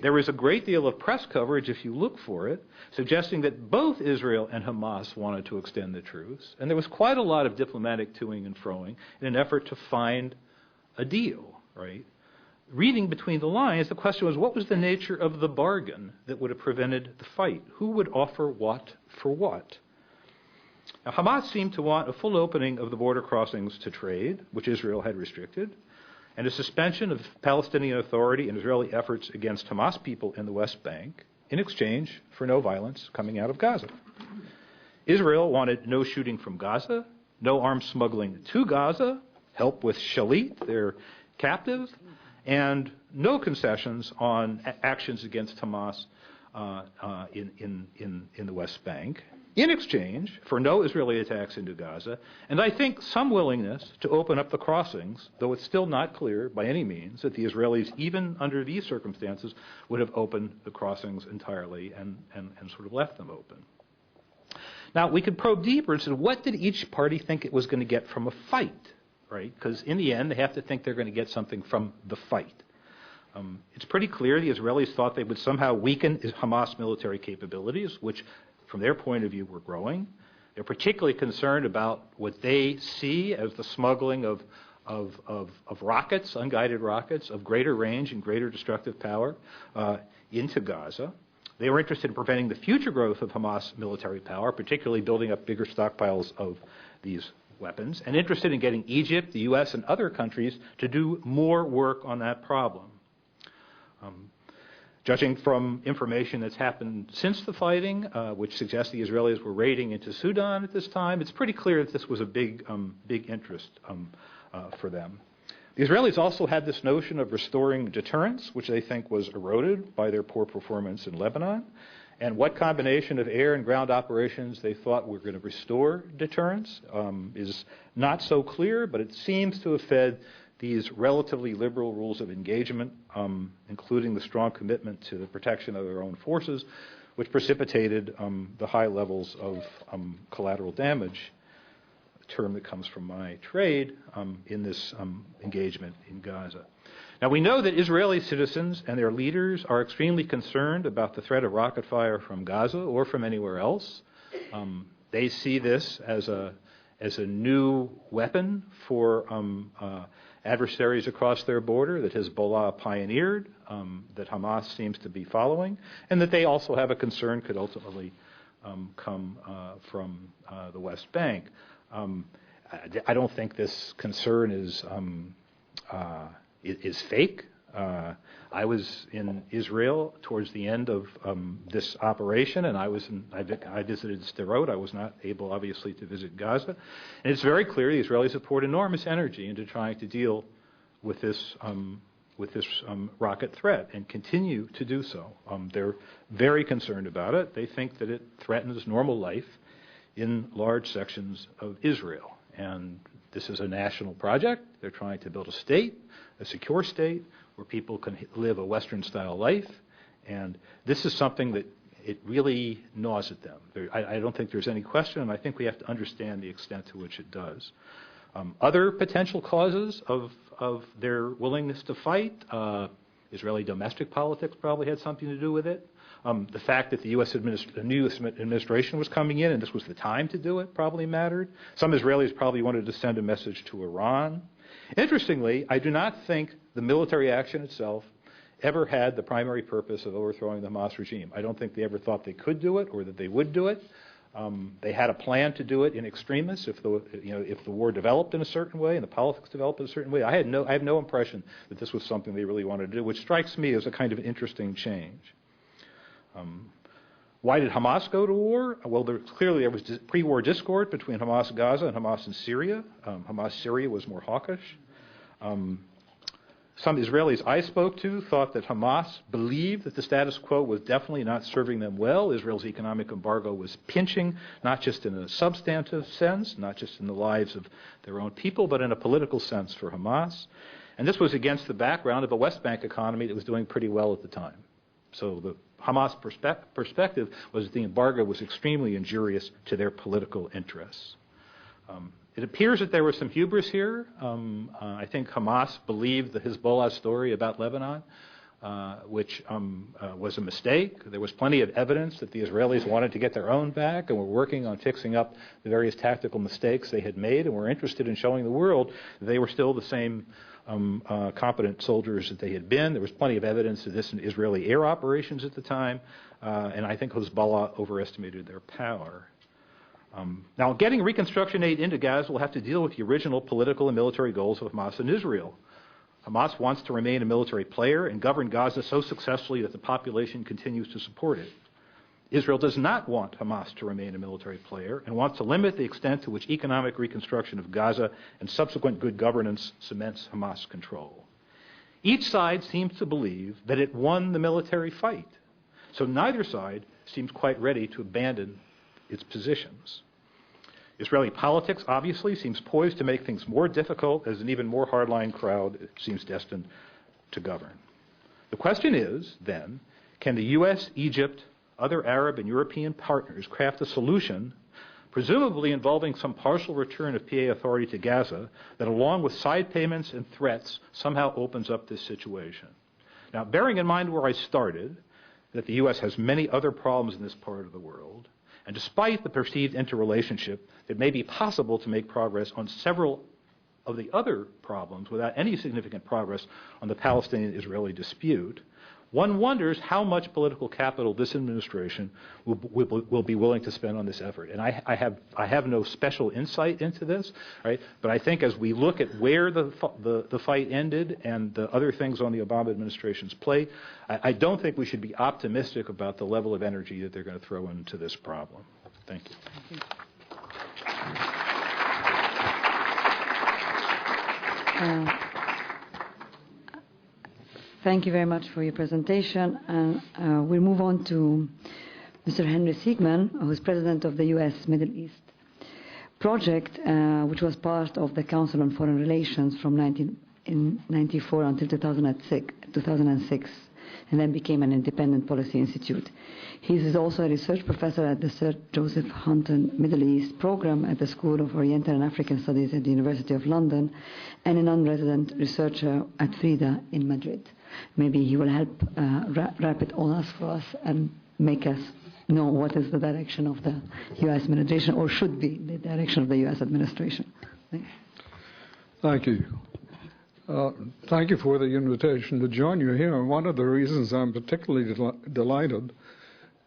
There is a great deal of press coverage, if you look for it, suggesting that both Israel and Hamas wanted to extend the truce, and there was quite a lot of diplomatic toing and froing in an effort to find a deal, right? Reading between the lines, the question was, what was the nature of the bargain that would have prevented the fight? Who would offer what for what? Now, Hamas seemed to want a full opening of the border crossings to trade, which Israel had restricted, and a suspension of Palestinian Authority and Israeli efforts against Hamas people in the West Bank in exchange for no violence coming out of Gaza. Israel wanted no shooting from Gaza, no arms smuggling to Gaza, help with Shalit, their captive, and no concessions on actions against Hamas in the West Bank, in exchange for no Israeli attacks into Gaza, and I think some willingness to open up the crossings, though it's still not clear by any means that the Israelis, even under these circumstances, would have opened the crossings entirely and sort of left them open. Now, we could probe deeper and say, what did each party think it was going to get from a fight, right? Because in the end, they have to think they're going to get something from the fight. It's pretty clear the Israelis thought they would somehow weaken Hamas military capabilities, which from their point of view were growing. They're particularly concerned about what they see as the smuggling of rockets, unguided rockets, of greater range and greater destructive power into Gaza. They were interested in preventing the future growth of Hamas military power, particularly building up bigger stockpiles of these weapons, and interested in getting Egypt, the U.S., and other countries to do more work on that problem. Judging from information that's happened since the fighting, which suggests the Israelis were raiding into Sudan at this time, it's pretty clear that this was a big interest for them. The Israelis also had this notion of restoring deterrence, which they think was eroded by their poor performance in Lebanon. And what combination of air and ground operations they thought were going to restore deterrence is not so clear, but it seems to have fed these relatively liberal rules of engagement, including the strong commitment to the protection of their own forces, which precipitated the high levels of collateral damage, a term that comes from my trade, in this engagement in Gaza. Now, we know that Israeli citizens and their leaders are extremely concerned about the threat of rocket fire from Gaza or from anywhere else. They see this as a new weapon for adversaries across their border that Hezbollah pioneered, that Hamas seems to be following, and that they also have a concern could ultimately come from the West Bank. I don't think this concern is fake. I was in Israel towards the end of this operation, and I visited Sderot. I was not able, obviously, to visit Gaza. And it's very clear the Israelis have poured enormous energy into trying to deal with this rocket threat and continue to do so. They're very concerned about it. They think that it threatens normal life in large sections of Israel. And this is a national project. They're trying to build a state, a secure state, where people can live a Western-style life. And this is something that it really gnaws at them. I don't think there's any question, and I think we have to understand the extent to which it does. Other potential causes of their willingness to fight, Israeli domestic politics probably had something to do with it. The fact that the new administration was coming in and this was the time to do it probably mattered. Some Israelis probably wanted to send a message to Iran. Interestingly, I do not think the military action itself ever had the primary purpose of overthrowing the Hamas regime. I don't think they ever thought they could do it or that they would do it. They had a plan to do it in extremis if the war developed in a certain way and the politics developed in a certain way. I have no impression that this was something they really wanted to do, which strikes me as a kind of interesting change. Why did Hamas go to war? Well, clearly there was pre-war discord between Hamas Gaza and Hamas in Syria. Hamas Syria was more hawkish. Some Israelis I spoke to thought that Hamas believed that the status quo was definitely not serving them well. Israel's economic embargo was pinching, not just in a substantive sense, not just in the lives of their own people, but in a political sense for Hamas. And this was against the background of a West Bank economy that was doing pretty well at the time. So the Hamas perspective was that the embargo was extremely injurious to their political interests. It appears that there was some hubris here. I think Hamas believed the Hezbollah story about Lebanon, which was a mistake. There was plenty of evidence that the Israelis wanted to get their own back and were working on fixing up the various tactical mistakes they had made and were interested in showing the world that they were still the same competent soldiers that they had been. There was plenty of evidence of this in Israeli air operations at the time, and I think Hezbollah overestimated their power. Now, getting reconstruction aid into Gaza will have to deal with the original political and military goals of Hamas and Israel. Hamas wants to remain a military player and govern Gaza so successfully that the population continues to support it. Israel does not want Hamas to remain a military player and wants to limit the extent to which economic reconstruction of Gaza and subsequent good governance cements Hamas control. Each side seems to believe that it won the military fight, so neither side seems quite ready to abandon its positions. Israeli politics obviously seems poised to make things more difficult as an even more hardline crowd seems destined to govern. The question is, then, can the U.S., Egypt, other Arab and European partners craft a solution, presumably involving some partial return of PA authority to Gaza, that along with side payments and threats somehow opens up this situation? Now, bearing in mind where I started, that the U.S. has many other problems in this part of the world, and despite the perceived interrelationship, it may be possible to make progress on several of the other problems without any significant progress on the Palestinian-Israeli dispute. One wonders how much political capital this administration will be willing to spend on this effort. And I have no special insight into this, right? But I think as we look at where the fight ended and the other things on the Obama administration's plate, I don't think we should be optimistic about the level of energy that they're going to throw into this problem. Thank you. Thank you very much for your presentation. And we'll move on to Mr. Henry Siegman, who is president of the U.S. Middle East Project, which was part of the Council on Foreign Relations from 1994 until 2006, and then became an independent policy institute. He is also a research professor at the Sir Joseph Hunton Middle East Program at the School of Oriental and African Studies at the University of London, and a non-resident researcher at FRIDA in Madrid. Maybe he will help wrap it all up for us and make us know what is the direction of the U.S. administration, or should be the direction of the U.S. administration. Thank you. Thank you for the invitation to join you here. One of the reasons I'm particularly delighted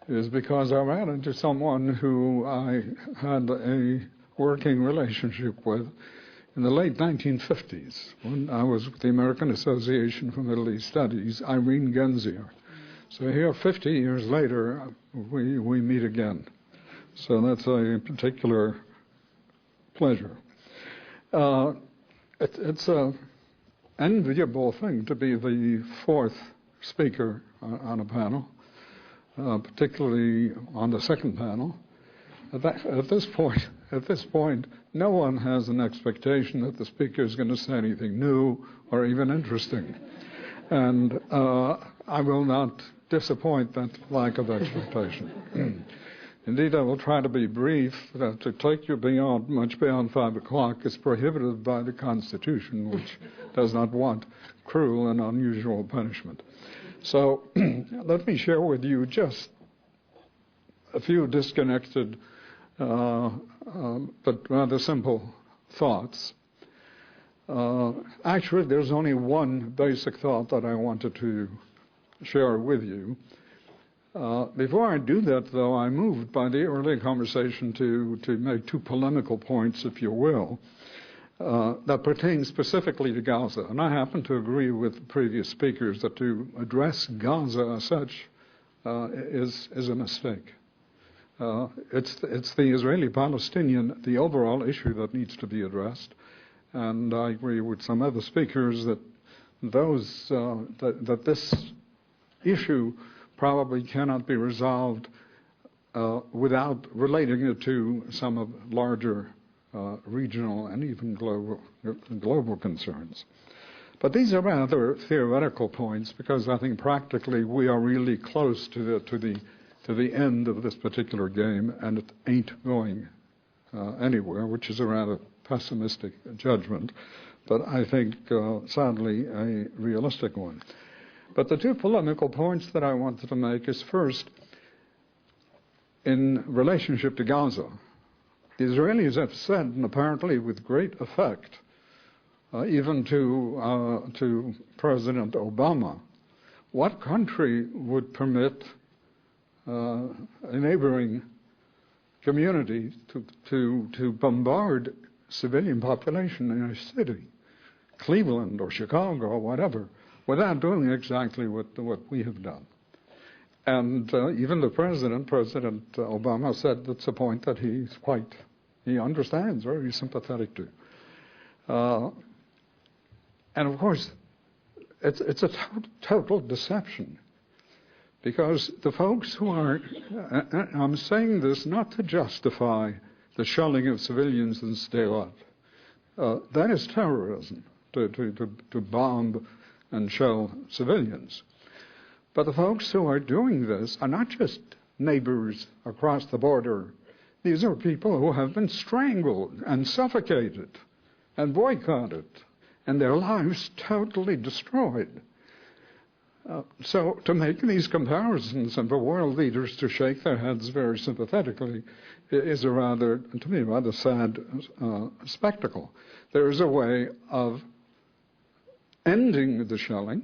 is because I ran into someone who I had a working relationship with in the late 1950s, when I was with the American Association for Middle East Studies, Irene Genzier. So here, 50 years later, we meet again. So that's a particular pleasure. It's an enviable thing to be the fourth speaker on a panel, particularly on the second panel. At this point, no one has an expectation that the speaker is going to say anything new or even interesting. And I will not disappoint that lack of expectation. Indeed, I will try to be brief. To take you much beyond 5 o'clock is prohibited by the Constitution, which does not want cruel and unusual punishment. So let me share with you just a few disconnected but rather simple thoughts. Actually, there's only one basic thought that I wanted to share with you. Before I do that, though, I'm moved by the earlier conversation to make two polemical points, if you will, that pertain specifically to Gaza. And I happen to agree with the previous speakers that to address Gaza as such is a mistake. It's the Israeli-Palestinian, the overall issue that needs to be addressed. And I agree with some other speakers that that this issue probably cannot be resolved without relating it to some of larger regional and even global concerns. But these are rather theoretical points because I think practically we are really close to the end of this particular game, and it ain't going anywhere, which is a rather pessimistic judgment, but I think sadly a realistic one. But the two polemical points that I wanted to make is first, in relationship to Gaza, the Israelis have said, and apparently with great effect, even to President Obama, what country would permit a neighboring community to bombard civilian population in a city, Cleveland or Chicago or whatever, without doing exactly what we have done. And even the President Obama, said that's a point that he understands, very sympathetic to. And of course, it's a total deception, because the folks who are, I'm saying this not to justify the shelling of civilians in Sderot. That is terrorism, to bomb and shell civilians. But the folks who are doing this are not just neighbors across the border. These are people who have been strangled and suffocated and boycotted, and their lives totally destroyed. So to make these comparisons and for world leaders to shake their heads very sympathetically is to me, a rather sad spectacle. There is a way of ending the shelling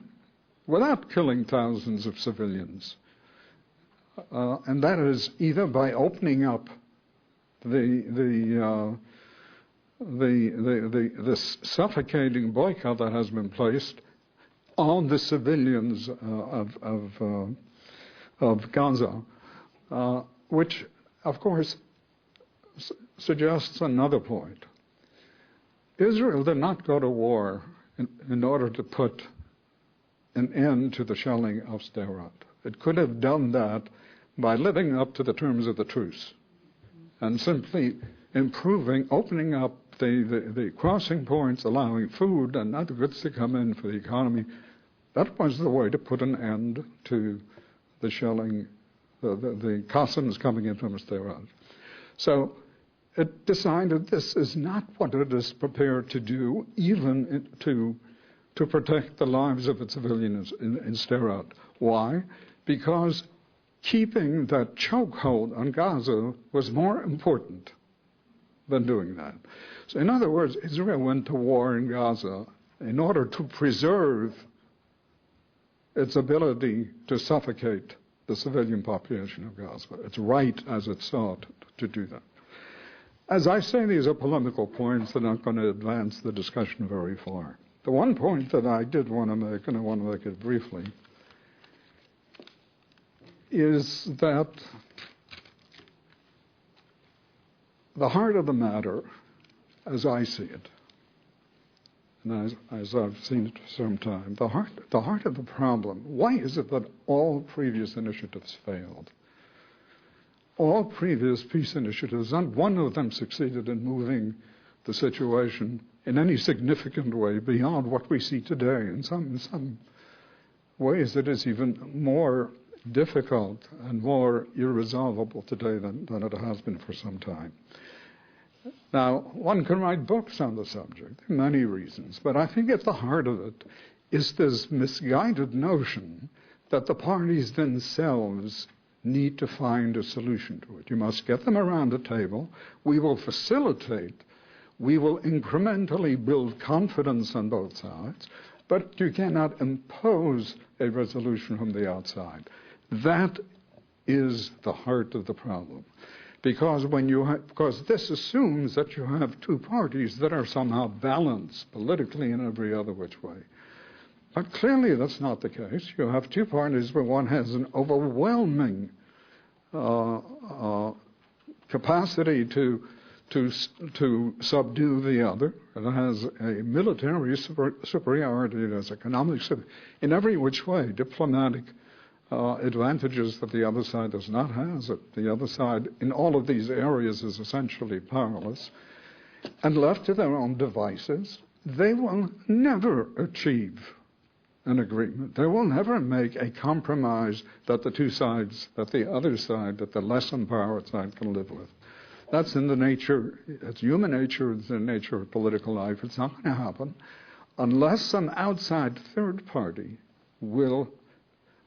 without killing thousands of civilians. And that is either by opening up the suffocating boycott that has been placed on the civilians of Gaza, which, of course, suggests another point. Israel did not go to war in order to put an end to the shelling of Sderot. It could have done that by living up to the terms of the truce and simply opening up the crossing points, allowing food and other goods to come in for the economy. That was the way to put an end to the shelling, the Qassams coming in from Sderot. So it decided this is not what it is prepared to do, even to protect the lives of its civilians in Sderot. Why? Because keeping that chokehold on Gaza was more important than doing that. So in other words, Israel went to war in Gaza in order to preserve its ability to suffocate the civilian population of Gaza. It's right as it sought to do that. As I say, these are polemical points that aren't going to advance the discussion very far. The one point that I did want to make, and I want to make it briefly, is that the heart of the matter, as I see it, and as I've seen it for some time, the heart of the problem, why is it that all previous initiatives failed? All previous peace initiatives, not one of them succeeded in moving the situation in any significant way beyond what we see today. In some ways, it is even more difficult and more irresolvable today than it has been for some time. Now, one can write books on the subject, many reasons, but I think at the heart of it is this misguided notion that the parties themselves need to find a solution to it. You must get them around the table. We will facilitate. We will incrementally build confidence on both sides, but you cannot impose a resolution from the outside. That is the heart of the problem. Because because this assumes that you have two parties that are somehow balanced politically in every other which way. But clearly that's not the case. You have two parties where one has an overwhelming capacity to subdue the other. It has a military superiority, it has economic, in every which way, diplomatic advantages that the other side does not have. The other side, in all of these areas, is essentially powerless. And left to their own devices, they will never achieve an agreement. They will never make a compromise that the two sides, that the other side, that the less empowered side can live with. That's in the nature, it's human nature, it's the nature of political life. It's not going to happen unless some outside third party will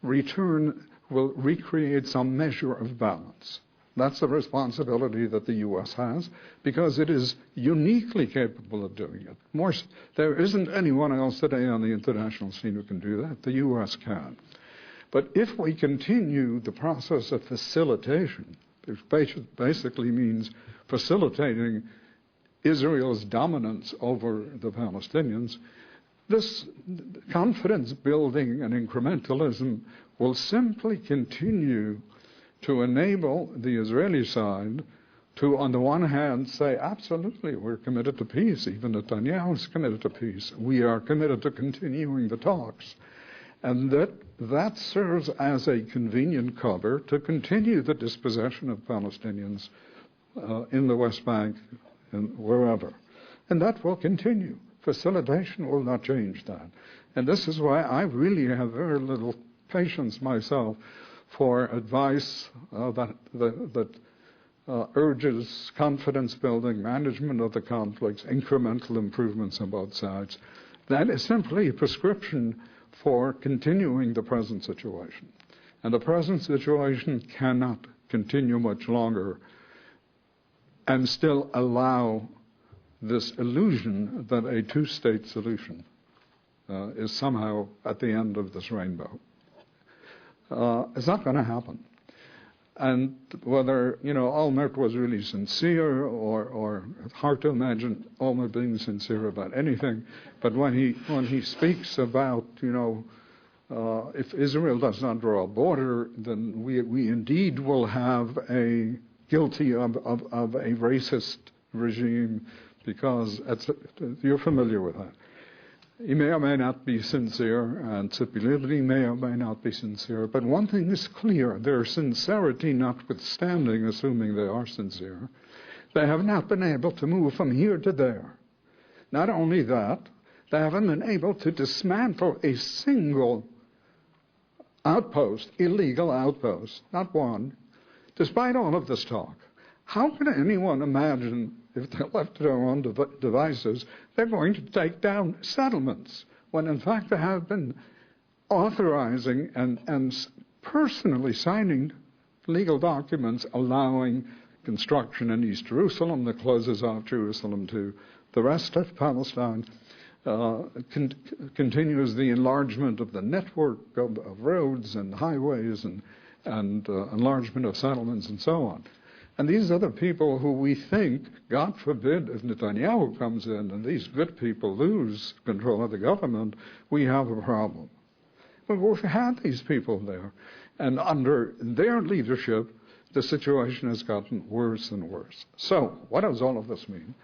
recreate some measure of balance. That's a responsibility that the U.S. has because it is uniquely capable of doing it. There isn't anyone else today on the international scene who can do that. The U.S. can. But if we continue the process of facilitation, which basically means facilitating Israel's dominance over the Palestinians, this confidence building and incrementalism will simply continue to enable the Israeli side to, on the one hand, say, absolutely, we're committed to peace. Even Netanyahu is committed to peace. We are committed to continuing the talks. And that serves as a convenient cover to continue the dispossession of Palestinians in the West Bank and wherever. And that will continue. Facilitation will not change that. And this is why I really have very little patience myself for advice that urges confidence building, management of the conflicts, incremental improvements on both sides. That is simply a prescription for continuing the present situation. And the present situation cannot continue much longer and still allow this illusion that a two-state solution is somehow at the end of this rainbow. It's not going to happen. And whether, Olmert was really sincere or it's hard to imagine Olmert being sincere about anything, but when he speaks about, if Israel does not draw a border, then we indeed will have a guilty of a racist regime, because you're familiar with that. He may or may not be sincere, and Tzipi Livni may or may not be sincere, but one thing is clear, their sincerity notwithstanding, assuming they are sincere, they have not been able to move from here to there. Not only that, they haven't been able to dismantle a single outpost, illegal outpost, not one, despite all of this talk. How can anyone imagine, if they're left to their own devices, they're going to take down settlements, when in fact they have been authorizing and personally signing legal documents allowing construction in East Jerusalem that closes off Jerusalem to the rest of Palestine, continues the enlargement of the network of roads and highways and enlargement of settlements and so on. And these are the people who we think, God forbid, if Netanyahu comes in and these good people lose control of the government, we have a problem. But we've had these people there, and under their leadership, the situation has gotten worse and worse. So, what does all of this mean?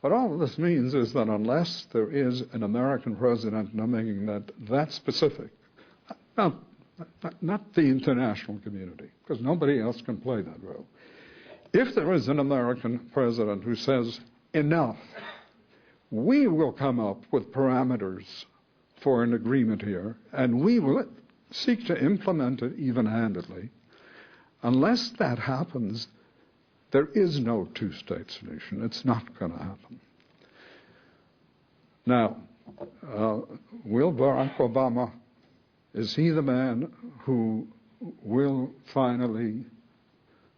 What all of this means is that unless there is an American president making that specific, not the international community, because nobody else can play that role. If there is an American president who says, enough, we will come up with parameters for an agreement here, and we will seek to implement it even-handedly, unless that happens, there is no two-state solution. It's not going to happen. Now, will Barack Obama, is he the man who will finally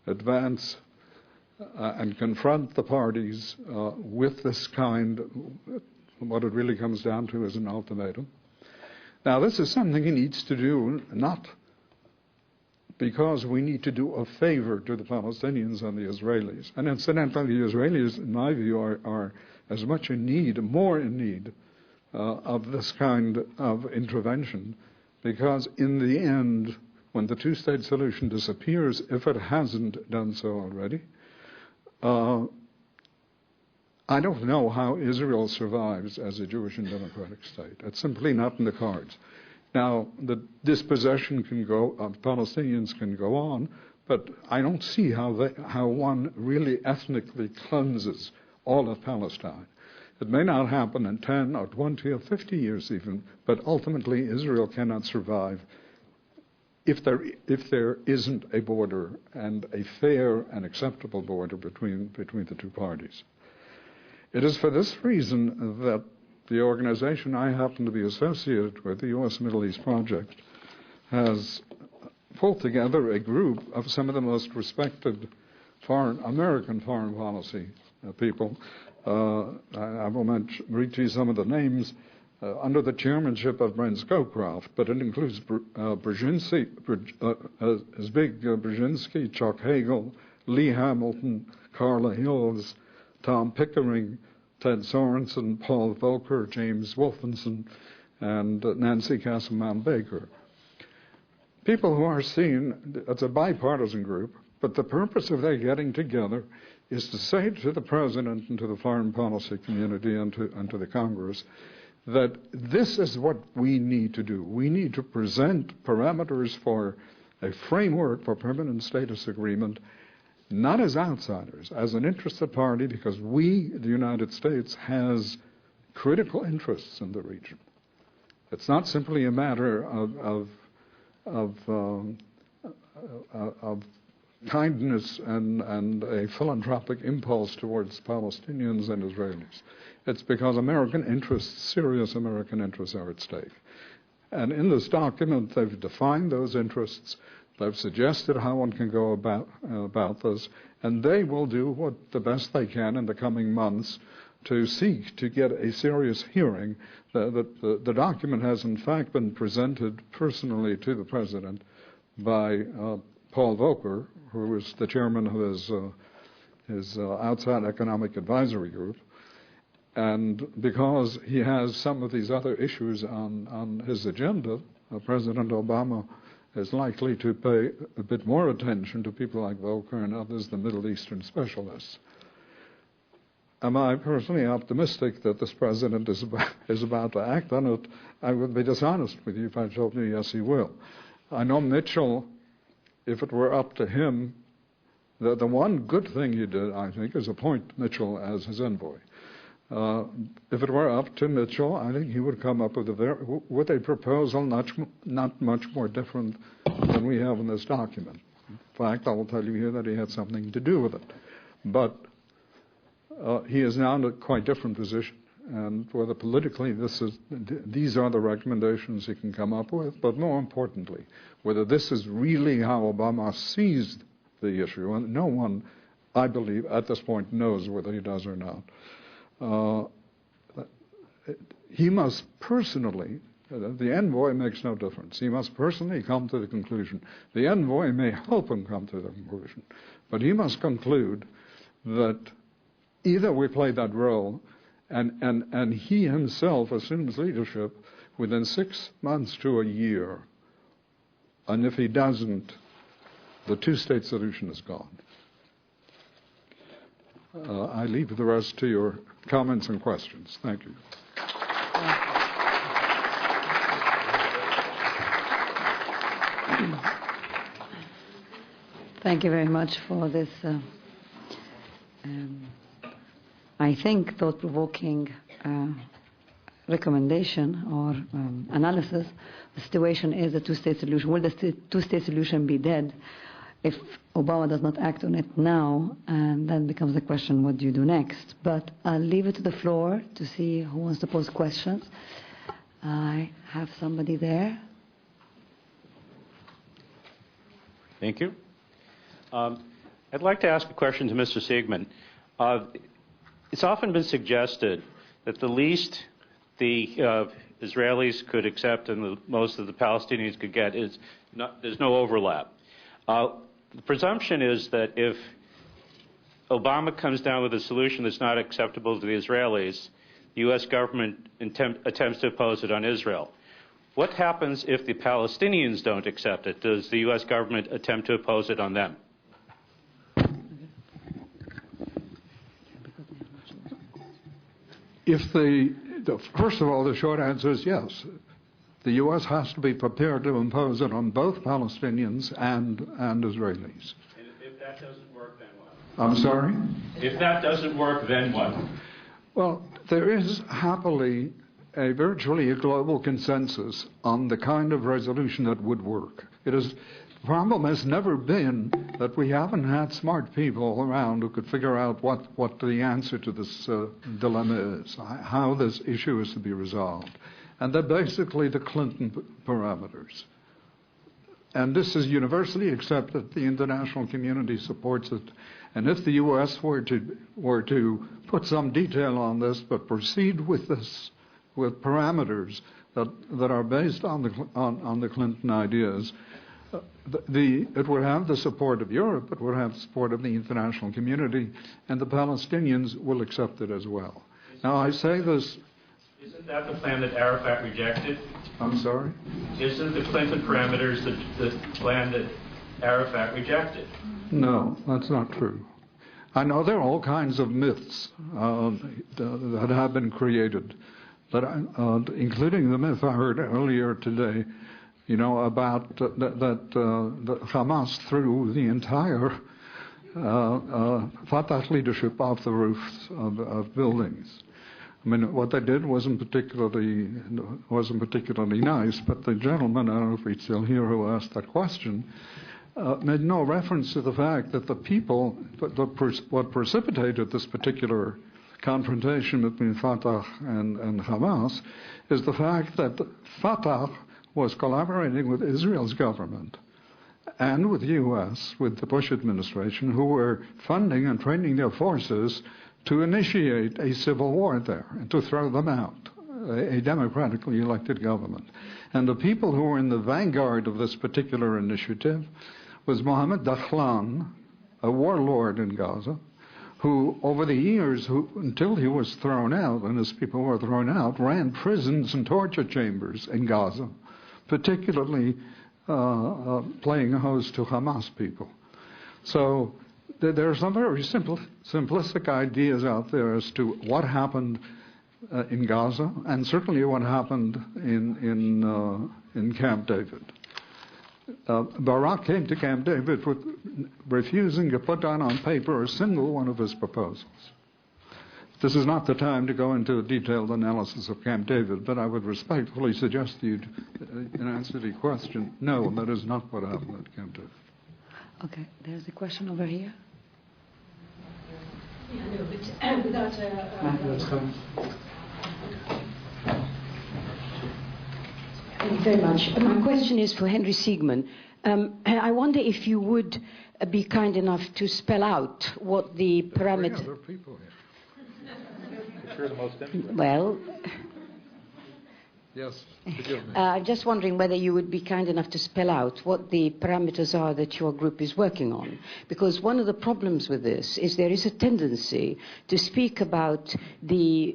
advance and confront the parties with this kind, what it really comes down to is an ultimatum? Now, this is something he needs to do not because we need to do a favor to the Palestinians and the Israelis. And incidentally, the Israelis, in my view, are as much in need, more in need of this kind of intervention, because in the end, when the two-state solution disappears, if it hasn't done so already, I don't know how Israel survives as a Jewish and democratic state. It's simply not in the cards. Now, the dispossession can go, Palestinians can go on, but I don't see how one really ethnically cleanses all of Palestine. It may not happen in 10 or 20 or 50 years even, but ultimately Israel cannot survive if there isn't a border, and a fair and acceptable border between the two parties. It is for this reason that the organization I happen to be associated with, the U.S. Middle East Project, has pulled together a group of some of the most respected American foreign policy people. I will read to you some of the names under the chairmanship of Brent Scowcroft, but it includes Brzezinski, Chuck Hagel, Lee Hamilton, Carla Hills, Tom Pickering, Ted Sorensen, Paul Volcker, James Wolfenson, and Nancy Casselman Baker. People who are seen, it's a bipartisan group, but the purpose of their getting together is to say to the President and to the foreign policy community and to the Congress that this is what we need to do. We need to present parameters for a framework for permanent status agreement, not as outsiders, as an interested party, because we, the United States, has critical interests in the region. It's not simply a matter of kindness and a philanthropic impulse towards Palestinians and Israelis. It's because American interests, serious American interests, are at stake. And in this document, they've defined those interests. They've suggested how one can go about this, and they will do what the best they can in the coming months to seek to get a serious hearing. The document has, in fact, been presented personally to the President by Paul Volcker, who is the chairman of his outside economic advisory group. And because he has some of these other issues on his agenda, President Obama is likely to pay a bit more attention to people like Volcker and others, the Middle Eastern specialists. Am I personally optimistic that this president is about to act on it? I would be dishonest with you if I told you yes, he will. I know Mitchell, if it were up to him, the one good thing he did, I think, is appoint Mitchell as his envoy. If it were up to Mitchell, I think he would come up with a proposal not much more different than we have in this document. In fact, I will tell you here that he had something to do with it. But he is now in a quite different position, and whether politically these are the recommendations he can come up with, but more importantly, whether this is really how Obama sees the issue, and no one, I believe, at this point knows whether he does or not. He must personally, the envoy makes no difference. He must personally come to the conclusion. The envoy may help him come to the conclusion, but he must conclude that either we play that role and he himself assumes leadership within 6 months to a year, and if he doesn't, the two-state solution is gone. I leave the rest to your comments and questions. Thank you. Thank you very much for this, I think, thought-provoking recommendation or analysis. The situation is a two-state solution. Will the two-state solution be dead if Obama does not act on it now? And then becomes the question, what do you do next? But I'll leave it to the floor to see who wants to pose questions. I have somebody there. Thank you. I'd like to ask a question to Mr. Siegman. It's often been suggested that the least the Israelis could accept and the most of the Palestinians could get is there's no overlap. The presumption is that if Obama comes down with a solution that's not acceptable to the Israelis, the U.S. government attempts to impose it on Israel. What happens if the Palestinians don't accept it? Does the U.S. government attempt to impose it on them? First of all, the short answer is yes. The U.S. has to be prepared to impose it on both Palestinians and Israelis. And if that doesn't work, then what? I'm sorry? If that doesn't work, then what? Well, there is happily virtually a global consensus on the kind of resolution that would work. The problem has never been that we haven't had smart people around who could figure out what the answer to this dilemma is, how this issue is to be resolved. And they're basically the Clinton parameters. And this is universally accepted. The international community supports it. And if the U.S. were to put some detail on this, but proceed with this, with parameters that are based on the Clinton ideas, it would have the support of Europe, it would have the support of the international community, and the Palestinians will accept it as well. Now, I say this... Isn't that the plan that Arafat rejected? I'm sorry? Isn't the Clinton parameters the plan that Arafat rejected? No, that's not true. I know there are all kinds of myths that have been created, including the myth I heard earlier today, about that Hamas threw the entire Fatah leadership off the roofs of buildings. I mean, what they did wasn't particularly nice, but the gentleman, I don't know if he's still here, who asked that question, made no reference to the fact that the people, what precipitated this particular confrontation between Fatah and Hamas is the fact that Fatah was collaborating with Israel's government and with the U.S., with the Bush administration, who were funding and training their forces to initiate a civil war there and to throw them out, a democratically elected government. And the people who were in the vanguard of this particular initiative was Mohammed Dakhlan, a warlord in Gaza, who over the years, until he was thrown out and his people were thrown out, ran prisons and torture chambers in Gaza, particularly playing host to Hamas people. So there are some very simplistic ideas out there as to what happened in Gaza, and certainly what happened in Camp David. Barak came to Camp David with refusing to put down on paper a single one of his proposals. This is not the time to go into a detailed analysis of Camp David, but I would respectfully suggest to you, in answer to the question, no, that is not what happened at Camp David. Okay, there's a question over here. Yeah, no, but without Thank you very much. My question is for Henry Siegmann. I wonder if you would be kind enough to spell out what the parameter... There are people here. You're the most interesting. Well... Yes, forgive me. I'm just wondering whether you would be kind enough to spell out what the parameters are that your group is working on. Because one of the problems with this is there is a tendency to speak about the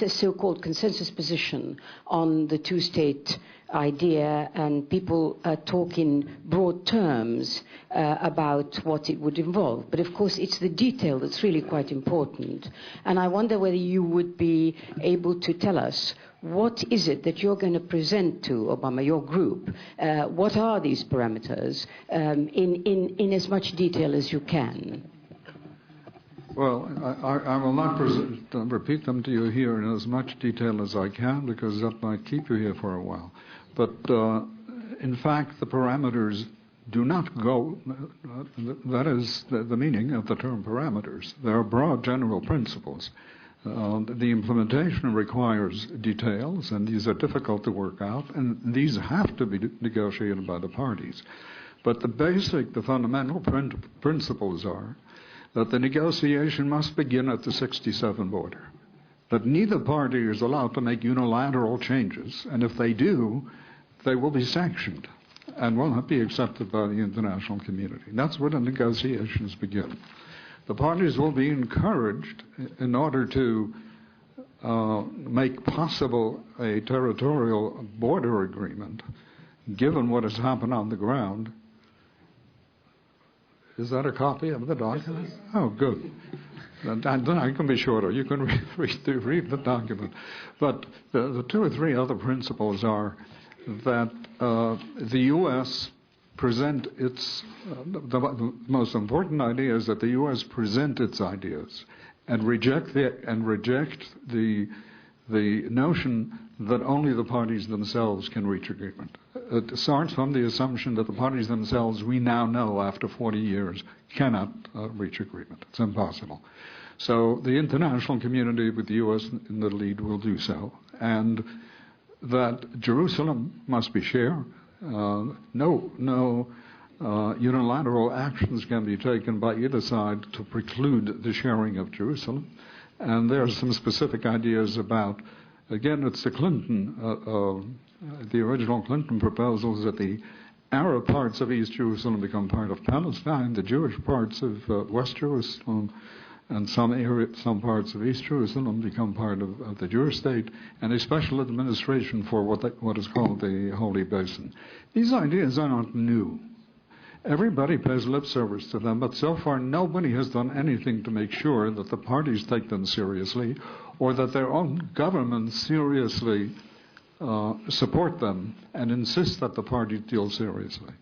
so-called consensus position on the two-state idea, and people talk in broad terms about what it would involve. But of course, it's the detail that's really quite important. And I wonder whether you would be able to tell us what is it that you're going to present to Obama, your group? What are these parameters in as much detail as you can? Well, I will not repeat them to you here in as much detail as I can, because that might keep you here for a while. But in fact, the parameters do not go, that is the meaning of the term parameters. There are broad general principles. The implementation requires details, and these are difficult to work out, and these have to be negotiated by the parties. But the fundamental principles are that the negotiation must begin at the 67 border, that neither party is allowed to make unilateral changes, and if they do, they will be sanctioned. and will not be accepted by the international community. That's where the negotiations begin. The parties will be encouraged in order to make possible a territorial border agreement, given what has happened on the ground. Is that a copy of the document? Oh, good. Then I can be shorter. You can read the document. But the two or three other principles are that the U.S. present its, the most important idea is that the U.S. present its ideas and reject the notion that only the parties themselves can reach agreement. It starts from the assumption that the parties themselves, we now know after 40 years, cannot reach agreement. It's impossible. So the international community with the U.S. in the lead will do so. And that Jerusalem must be shared. No unilateral actions can be taken by either side to preclude the sharing of Jerusalem. And there are some specific ideas about, again, it's the the original Clinton proposals that the Arab parts of East Jerusalem become part of Palestine, the Jewish parts of West Jerusalem, and some parts of East Jerusalem become part of the Jewish state, and a special administration for what is called the Holy Basin. These ideas are not new. Everybody pays lip service to them, but so far nobody has done anything to make sure that the parties take them seriously, or that their own governments seriously support them and insist that the parties deal seriously.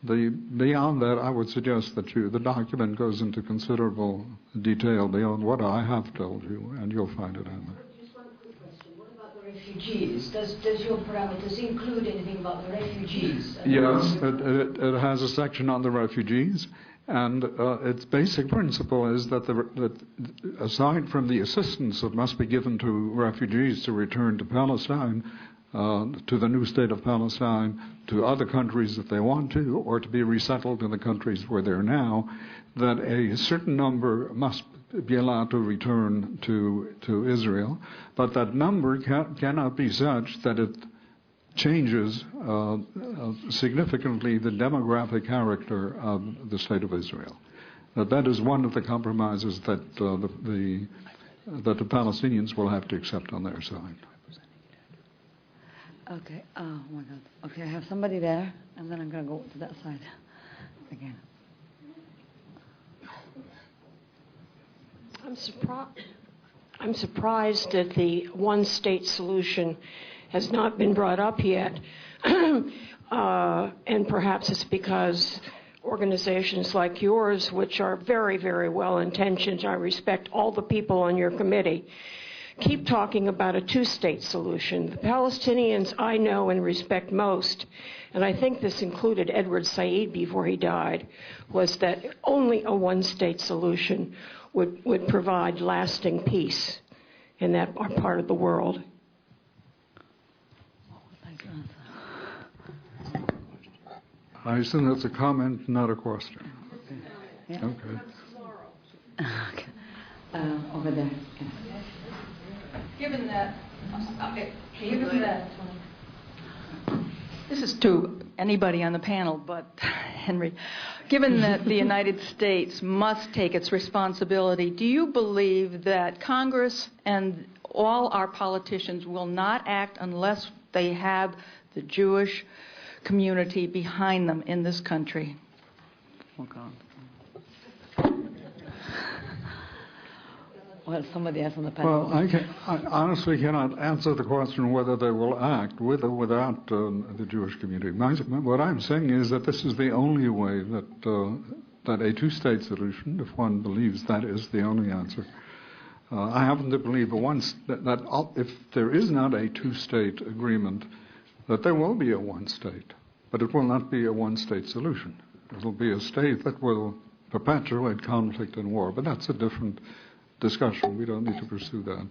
Beyond that, I would suggest that the document goes into considerable detail beyond what I have told you, and you'll find it in there. Just one quick question. What about the refugees? Does your parameters include anything about the refugees? Yes, it has a section on the refugees, and its basic principle is that aside from the assistance that must be given to refugees to return to Palestine, to the new state of Palestine, to other countries if they want to, or to be resettled in the countries where they're now, that a certain number must be allowed to return to Israel, but that number cannot be such that it changes significantly the demographic character of the state of Israel. That is one of the compromises that the Palestinians will have to accept on their side. Okay. Oh my God. Okay, I have somebody there, and then I'm going to go to that side again. I'm surprised that the one-state solution has not been brought up yet, and perhaps it's because organizations like yours, which are very, very well-intentioned, I respect all the people on your committee, keep talking about a two-state solution. The Palestinians I know and respect most, and I think this included Edward Said before he died, was that only a one-state solution would provide lasting peace in that part of the world. I assume that's a comment, not a question. Yeah. Okay. Over there. Given that, this is to anybody on the panel but Henry. Given that the United States must take its responsibility, do you believe that Congress and all our politicians will not act unless they have the Jewish community behind them in this country? Oh, God. Well, somebody else on the panel. Well, I honestly cannot answer the question whether they will act with or without the Jewish community. What I'm saying is that this is the only way that a two-state solution, if one believes that is the only answer. I happen to believe that if there is not a two-state agreement, that there will be a one-state, but it will not be a one-state solution. It will be a state that will perpetuate conflict and war, but that's a different discussion. We don't need to pursue that.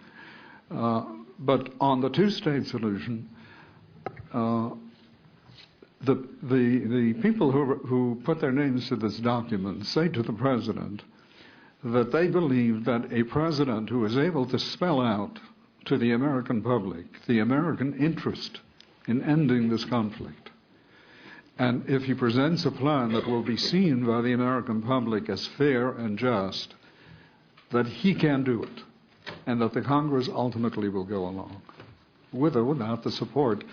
But on the two-state solution, the people who put their names to this document say to the president that they believe that a president who is able to spell out to the American public the American interest in ending this conflict And if he presents a plan that will be seen by the American public as fair and just, that he can do it, and that the Congress ultimately will go along, with or without the support.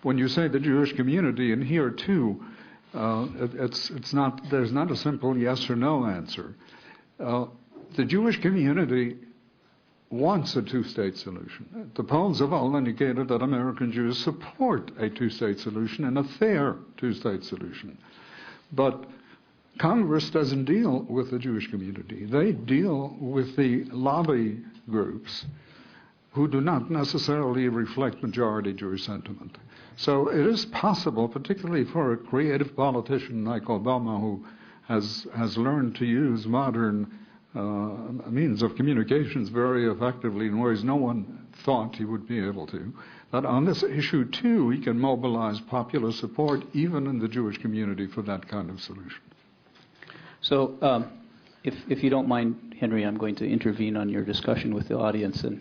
When you say the Jewish community, and here too, there's not a simple yes or no answer. The Jewish community wants a two-state solution. The polls have all indicated that American Jews support a two-state solution and a fair two-state solution. But Congress doesn't deal with the Jewish community. They deal with the lobby groups who do not necessarily reflect majority Jewish sentiment. So it is possible, particularly for a creative politician like Obama, who has learned to use modern means of communications very effectively in ways no one thought he would be able to, that on this issue too he can mobilize popular support even in the Jewish community for that kind of solution. So if you don't mind, Henry, I'm going to intervene on your discussion with the audience and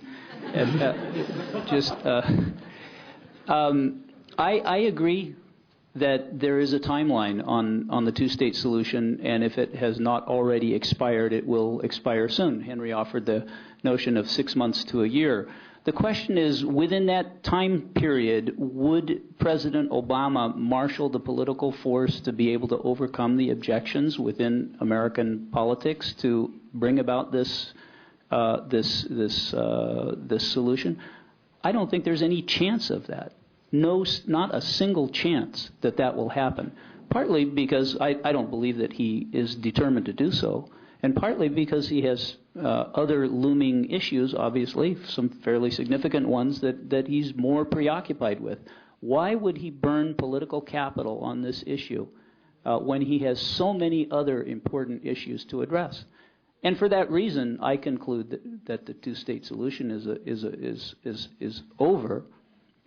I agree that there is a timeline on the two-state solution, and if it has not already expired, it will expire soon. Henry offered the notion of 6 months to a year. The question is, within that time period, would President Obama marshal the political force to be able to overcome the objections within American politics to bring about this solution? I don't think there's any chance of that. No, not a single chance that that will happen. Partly because I don't believe that he is determined to do so, and partly because he has other looming issues, obviously, some fairly significant ones that he's more preoccupied with. Why would he burn political capital on this issue when he has so many other important issues to address? And for that reason, I conclude that the two-state solution is over.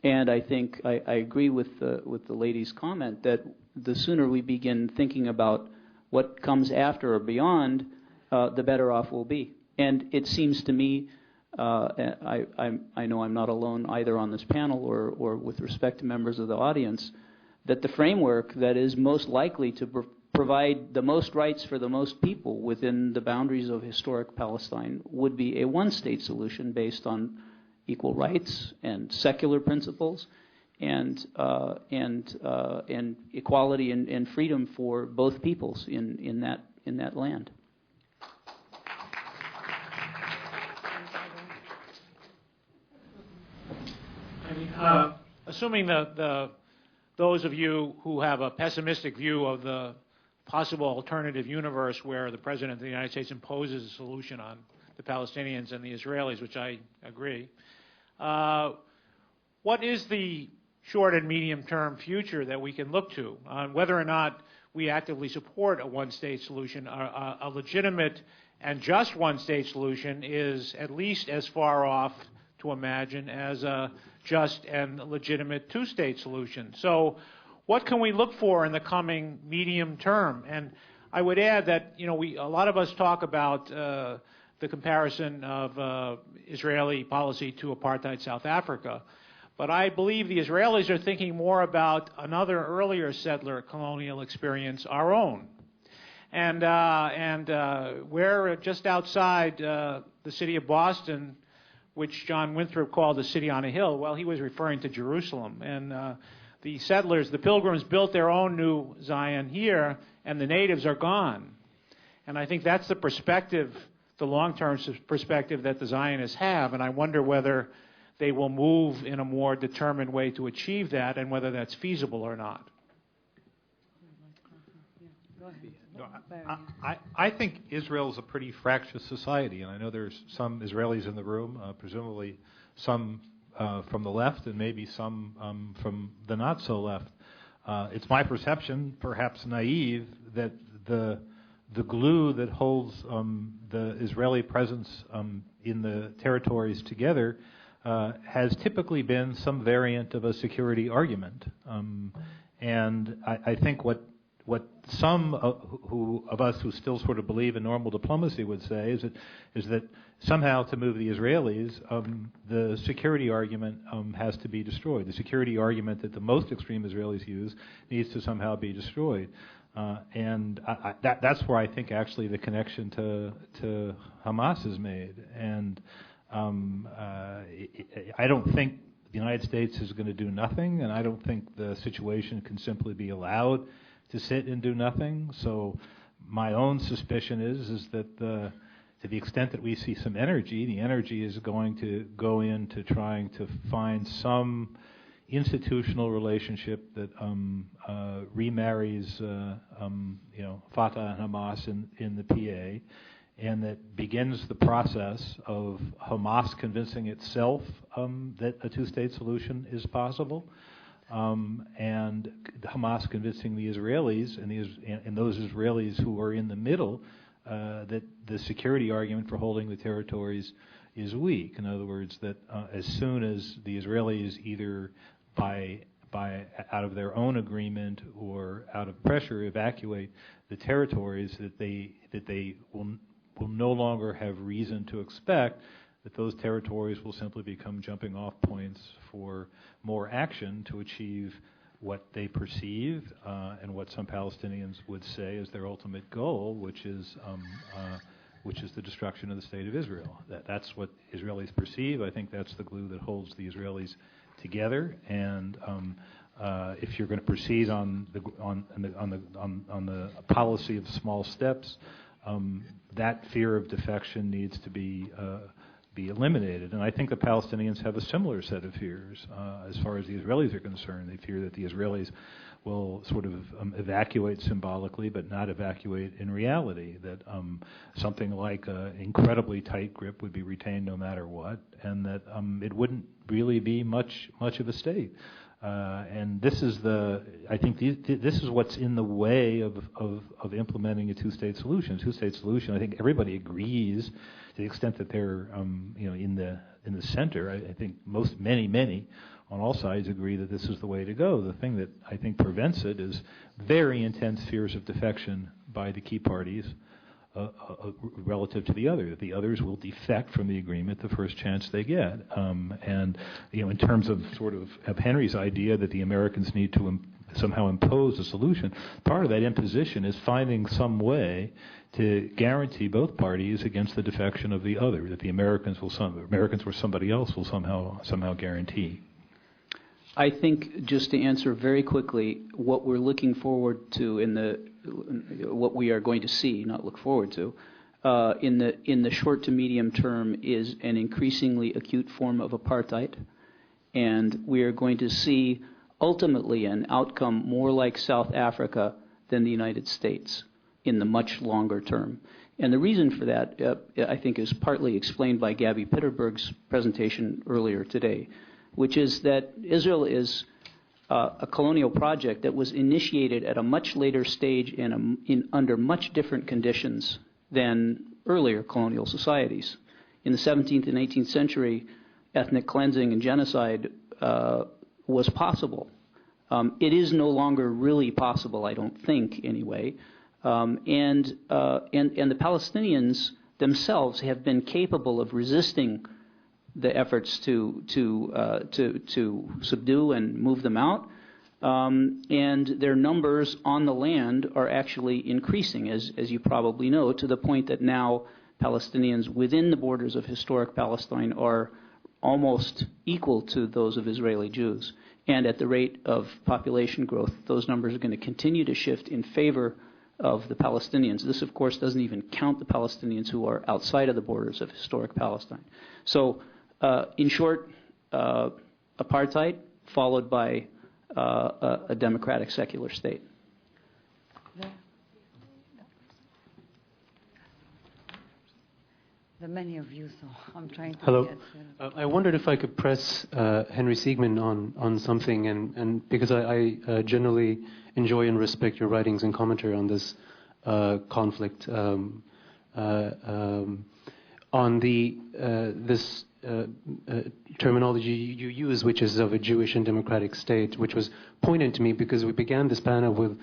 And I think I agree with the lady's comment that the sooner we begin thinking about what comes after or beyond, the better off we'll be. And it seems to me, I know I'm not alone either on this panel or with respect to members of the audience, that the framework that is most likely to provide the most rights for the most people within the boundaries of historic Palestine would be a one-state solution based on equal rights and secular principles and equality and freedom for both peoples in that land. Assuming those of you who have a pessimistic view of the possible alternative universe where the President of the United States imposes a solution on the Palestinians and the Israelis, which I agree, what is the short and medium-term future that we can look to on whether or not we actively support a one-state solution? A legitimate and just one-state solution is at least as far off to imagine as a just and legitimate two-state solution. So what can we look for in the coming medium term? And I would add that, you know, a lot of us talk about the comparison of Israeli policy to apartheid South Africa. But I believe the Israelis are thinking more about another earlier settler colonial experience, our own. And we're just outside the city of Boston, which John Winthrop called the city on a hill. Well, he was referring to Jerusalem. And the settlers, the pilgrims, built their own new Zion here, and the natives are gone. And I think that's the perspective, the long-term perspective that the Zionists have, and I wonder whether they will move in a more determined way to achieve that and whether that's feasible or not. I think Israel is a pretty fractious society, and I know there's some Israelis in the room, presumably some from the left and maybe some from the not-so-left. It's my perception, perhaps naive, that the glue that holds the Israeli presence in the territories together has typically been some variant of a security argument. And I think what what some of us who still sort of believe in normal diplomacy would say is that somehow to move the Israelis, the security argument has to be destroyed. The security argument that the most extreme Israelis use needs to somehow be destroyed. And that's where I think actually the connection to Hamas is made. And I don't think the United States is going to do nothing, and I don't think the situation can simply be allowed to sit and do nothing. So my own suspicion is that to the extent that we see some energy, the energy is going to go into trying to find some institutional relationship that remarries Fatah and Hamas in the PA, and that begins the process of Hamas convincing itself that a two-state solution is possible, and Hamas convincing the Israelis and those Israelis who are in the middle that the security argument for holding the territories is weak. In other words, that as soon as the Israelis either out of their own agreement or out of pressure evacuate the territories, that they will no longer have reason to expect that those territories will simply become jumping off points for more action to achieve what they perceive and what some Palestinians would say is their ultimate goal, which is the destruction of the state of Israel. That's what Israelis perceive. I think that's the glue that holds the Israelis together. And if you're going to proceed on the policy of small steps, that fear of defection needs to be eliminated. And I think the Palestinians have a similar set of fears as far as the Israelis are concerned. They fear that the Israelis will sort of evacuate symbolically but not evacuate in reality, that something like an incredibly tight grip would be retained no matter what, and that it wouldn't really be much of a state. And this is I think this is what's in the way of implementing a two-state solution. Two-state solution, I think everybody agrees to the extent that they're in the center. I think many on all sides agree that this is the way to go. The thing that I think prevents it is very intense fears of defection by the key parties relative to the other. That the others will defect from the agreement the first chance they get. And in terms of sort of Henry's idea that the Americans need to somehow impose a solution, part of that imposition is finding some way to guarantee both parties against the defection of the other, that the Americans or somebody else will somehow guarantee. I think, just to answer very quickly, what we're looking forward to what we are going to see, not look forward to, in the short to medium term is an increasingly acute form of apartheid, and we are going to see ultimately an outcome more like South Africa than the United States in the much longer term. And the reason for that, I think, is partly explained by Gabby Pitterberg's presentation earlier today, which is that Israel is a colonial project that was initiated at a much later stage under much different conditions than earlier colonial societies. In the 17th and 18th century, ethnic cleansing and genocide was possible. It is no longer really possible, I don't think, anyway. And the Palestinians themselves have been capable of resisting the efforts to subdue and move them out, and their numbers on the land are actually increasing, as you probably know, to the point that now Palestinians within the borders of historic Palestine are almost equal to those of Israeli Jews. And at the rate of population growth, those numbers are going to continue to shift in favor of the Palestinians. This, of course, doesn't even count the Palestinians who are outside of the borders of historic Palestine. So, in short, apartheid followed by a democratic secular state. There are many of you, so I'm trying to Hello. get... I wondered if I could press Henry Siegman on something, and because I generally enjoy and respect your writings and commentary on this conflict, on this terminology you use, which is of a Jewish and democratic state, which was poignant to me because we began this panel with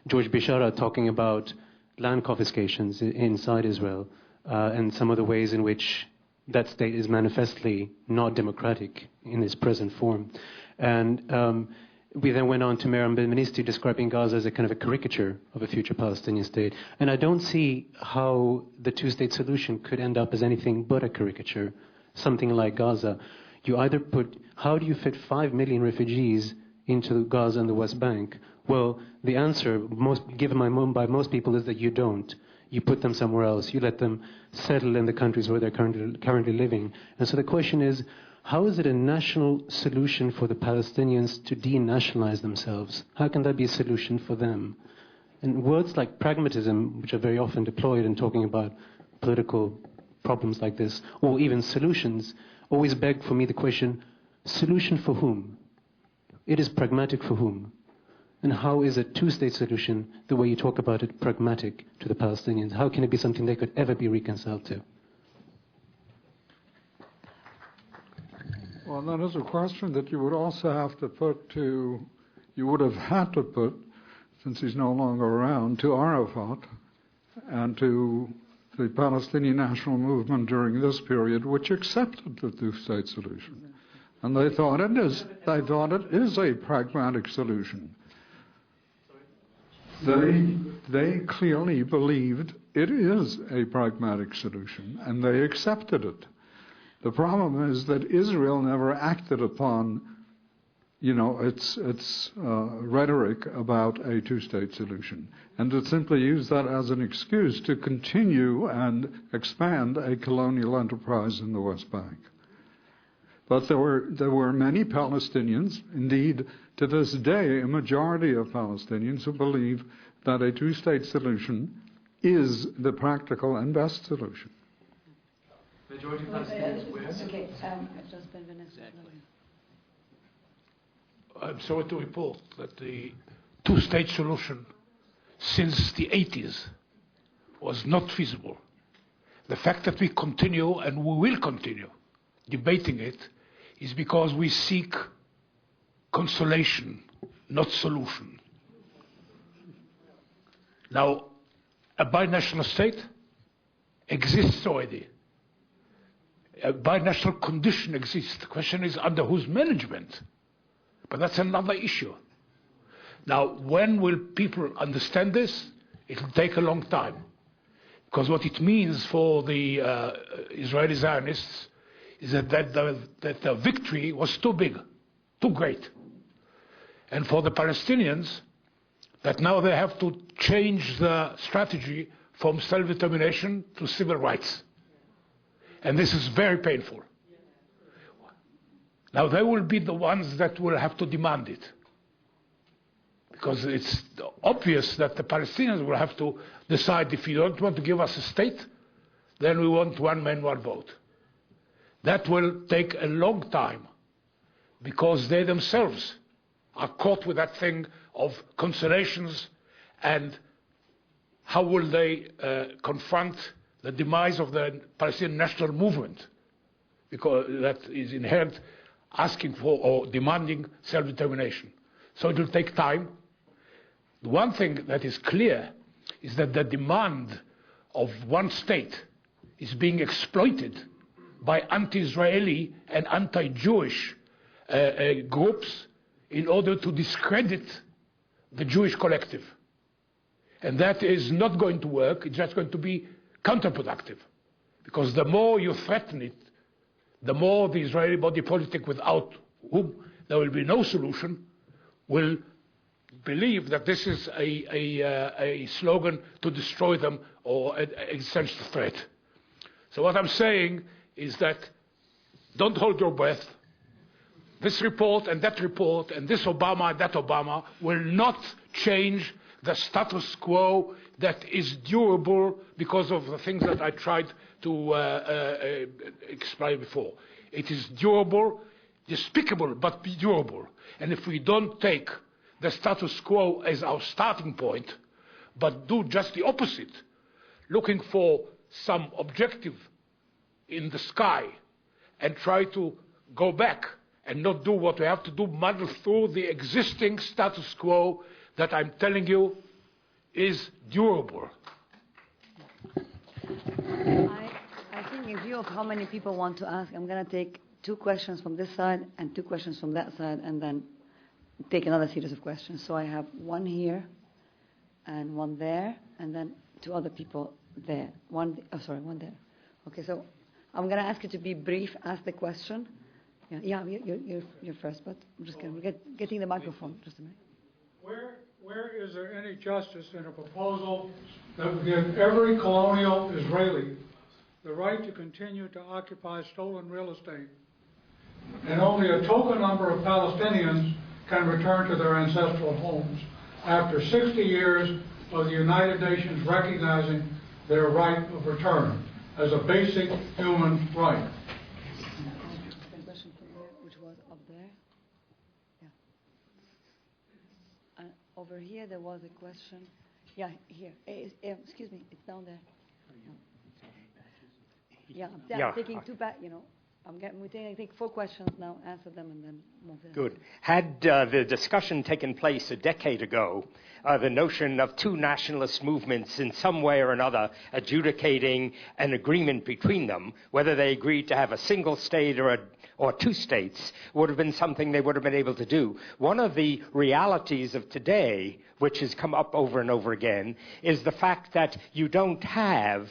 George Bishara talking about land confiscations inside Israel and some of the ways in which that state is manifestly not democratic in its present form. And we then went on to Miriam Ben-Ministi describing Gaza as a kind of a caricature of a future Palestinian state. And I don't see how the two-state solution could end up as anything but a caricature, something like Gaza. You either how do you fit 5 million refugees into Gaza and the West Bank? Well, the answer given by most people is that you don't. You put them somewhere else. You let them settle in the countries where they're currently living. And so the question is, how is it a national solution for the Palestinians to denationalize themselves? How can that be a solution for them? And words like pragmatism, which are very often deployed in talking about political problems like this, or even solutions, always beg for me the question, solution for whom? It is pragmatic for whom? And how is a two-state solution, the way you talk about it, pragmatic to the Palestinians? How can it be something they could ever be reconciled to? Well, that is a question that you would also have to put to, you would have had to put, since he's no longer around, to Arafat and to the Palestinian national movement during this period, which accepted the two-state solution. And they thought it is a pragmatic solution. They clearly believed it is a pragmatic solution, and they accepted it. The problem is that Israel never acted upon, its rhetoric about a two-state solution, and it simply used that as an excuse to continue and expand a colonial enterprise in the West Bank. But there were many Palestinians, indeed, to this day, a majority of Palestinians who believe that a two-state solution is the practical and best solution. Majority of Palestinians where? Okay, I'm sorry to report that the two-state solution since the 80s was not feasible. The fact that we continue, and we will continue, debating it is because we seek consolation, not solution. Now, a binational state exists already. A binational condition exists. The question is under whose management? But that's another issue. Now, when will people understand this? It will take a long time. Because what it means for the Israeli Zionists is that the victory was too big, too great. And for the Palestinians, that now they have to change the strategy from self-determination to civil rights. And this is very painful. Now they will be the ones that will have to demand it. Because it's obvious that the Palestinians will have to decide, if you don't want to give us a state, then we want one man, one vote. That will take a long time, because they themselves are caught with that thing of consolations, and how will they confront the demise of the Palestinian national movement, because that is inherent, asking for or demanding self-determination. So it will take time. The one thing that is clear is that the demand of one state is being exploited by anti-Israeli and anti-Jewish groups in order to discredit the Jewish collective. And that is not going to work. It's just going to be counterproductive. Because the more you threaten it, the more the Israeli body politic, without whom there will be no solution, will believe that this is a slogan to destroy them or an existential threat. So what I'm saying is that don't hold your breath. This report and that report and this Obama and that Obama will not change the status quo that is durable because of the things that I tried to explain before. It is durable, despicable, but durable. And if we don't take the status quo as our starting point, but do just the opposite, looking for some objective in the sky and try to go back and not do what we have to do, muddle through the existing status quo that I'm telling you is durable. I think in view of how many people want to ask, I'm going to take 2 questions from this side and 2 questions from that side, and then take another series of questions. So I have 1 here and 1 there, and then 2 other people there. 1 there. Okay, so I'm going to ask you to be brief, ask the question. Yeah, you're first, but I'm just going to getting the microphone. Just a minute. Where is there any justice in a proposal that would give every colonial Israeli the right to continue to occupy stolen real estate, and only a token number of Palestinians can return to their ancestral homes after 60 years of the United Nations recognizing their right of return as a basic human right? Which was up there. Yeah. Over here there was a question. Yeah, here. Excuse me, it's down there. Yeah, I'm taking 2 back, we're taking, I think, 4 questions now, answer them, and then move on. Good. Had the discussion taken place a decade ago, the notion of 2 nationalist movements in some way or another adjudicating an agreement between them, whether they agreed to have a single state or 2 states, would have been something they would have been able to do. One of the realities of today, which has come up over and over again, is the fact that you don't have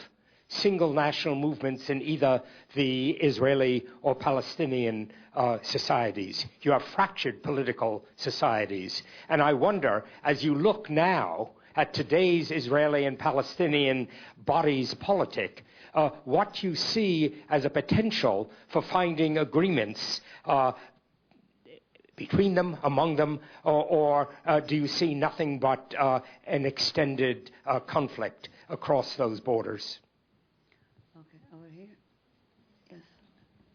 single national movements in either the Israeli or Palestinian societies. You have fractured political societies. And I wonder, as you look now at today's Israeli and Palestinian bodies politic, what you see as a potential for finding agreements between them, among them, or do you see nothing but an extended conflict across those borders?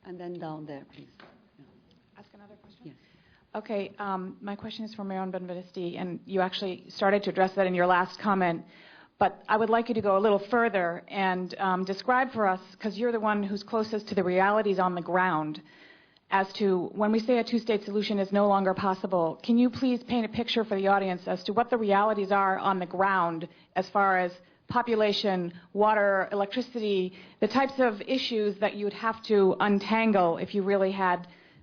And then down there, please. Ask another question? Yes. Okay, my question is for Marion Benvenisti, and you actually started to address that in your last comment, but I would like you to go a little further and describe for us, because you're the one who's closest to the realities on the ground, as to when we say a 2-state solution is no longer possible, can you please paint a picture for the audience as to what the realities are on the ground as far as population, water, electricity, the types of issues that you would have to untangle if you really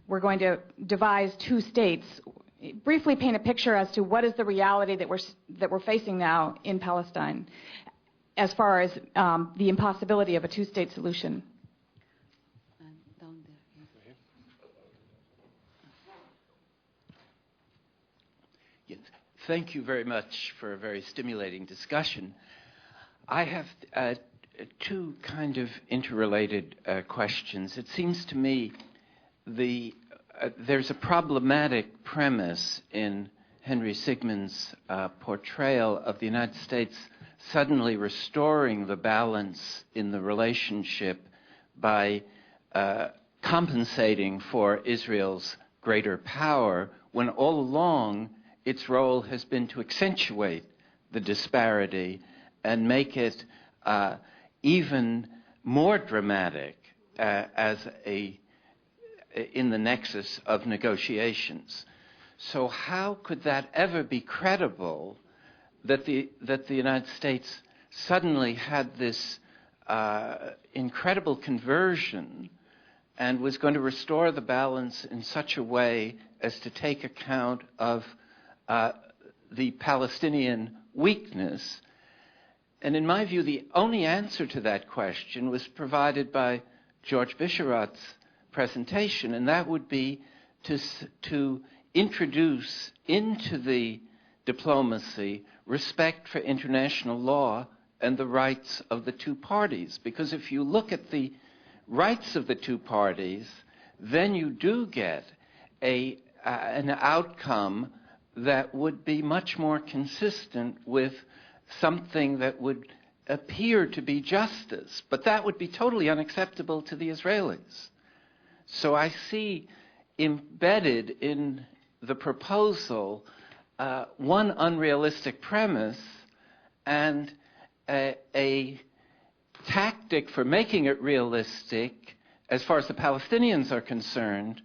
were going to devise 2 states. Briefly paint a picture as to what is the reality that we're facing now in Palestine as far as the impossibility of a 2-state solution. And down there. Yes. Thank you very much for a very stimulating discussion. I have 2 kind of interrelated questions. It seems to me there's a problematic premise in Henry Sigmund's portrayal of the United States suddenly restoring the balance in the relationship by compensating for Israel's greater power, when all along its role has been to accentuate the disparity and make it even more dramatic in the nexus of negotiations. So how could that ever be credible that the United States suddenly had this incredible conversion and was going to restore the balance in such a way as to take account of the Palestinian weakness? And in my view, the only answer to that question was provided by George Bisharat's presentation, and that would be to introduce into the diplomacy respect for international law and the rights of the 2 parties. Because if you look at the rights of the 2 parties, then you do get an outcome that would be much more consistent with something that would appear to be justice, but that would be totally unacceptable to the Israelis. So I see embedded in the proposal one unrealistic premise and a tactic for making it realistic as far as the Palestinians are concerned,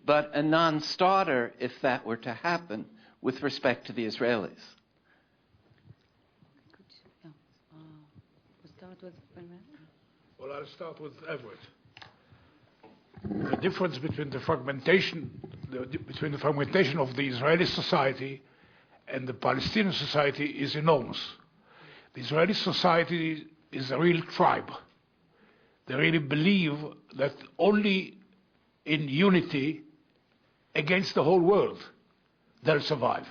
but a non-starter if that were to happen with respect to the Israelis. start with Well, I'll start with Everett. The difference between the fragmentation of the Israeli society and the Palestinian society is enormous. The Israeli society is a real tribe. They really believe that only in unity against the whole world they'll survive.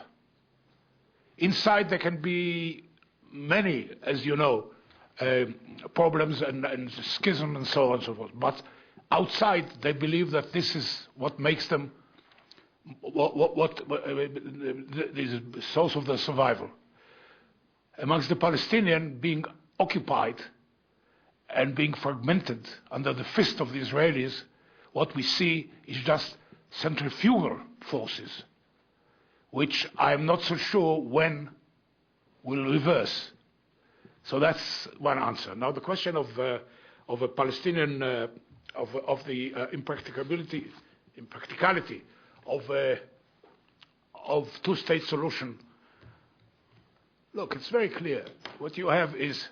Inside there can be many, as you know, problems and schism and so on and so forth. But outside, they believe that this is what makes them the source of their survival. Amongst the Palestinians, being occupied and being fragmented under the fist of the Israelis, what we see is just centrifugal forces, which I am not so sure when will reverse. So that's one answer. Now the question of a Palestinian, of the impracticality of two-state solution. Look, it's very clear. What you have is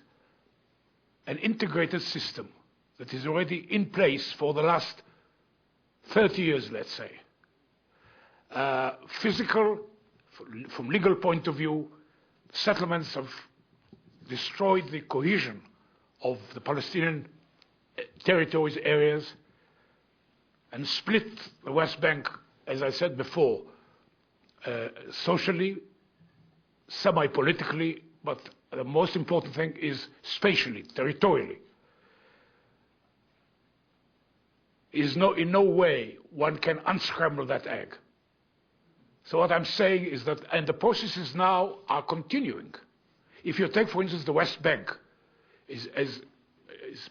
an integrated system that is already in place for the last 30 years, let's say. Physical, from legal point of view, settlements have destroyed the cohesion of the Palestinian territories, areas, and split the West Bank, as I said before, socially, semi-politically, but the most important thing is spatially, territorially. In no way one can unscramble that egg. So what I'm saying is that, and the processes now are continuing. If you take, for instance, the West Bank is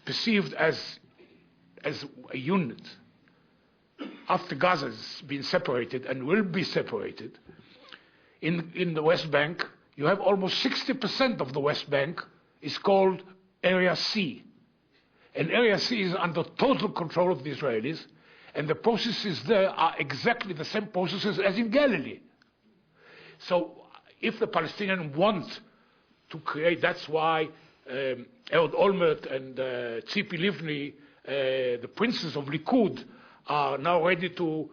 perceived as a unit, after Gaza has been separated and will be separated, in the West Bank, you have almost 60% of the West Bank is called Area C. And Area C is under total control of the Israelis, and the processes there are exactly the same processes as in Galilee. So if the Palestinians want to create, that's why Ehud Olmert and Tzipi Livni, the princes of Likud, are now ready to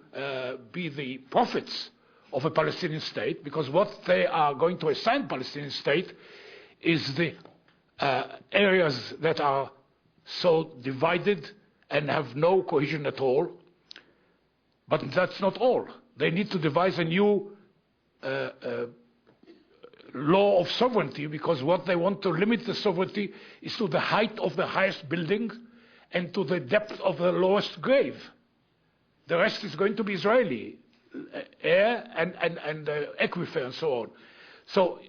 be the prophets of a Palestinian state, because what they are going to assign Palestinian state is the areas that are so divided and have no cohesion at all. But that's not all. They need to devise a new law of sovereignty, because what they want to limit the sovereignty is to the height of the highest building and to the depth of the lowest grave. The rest is going to be Israeli, air and aquifer and so on. So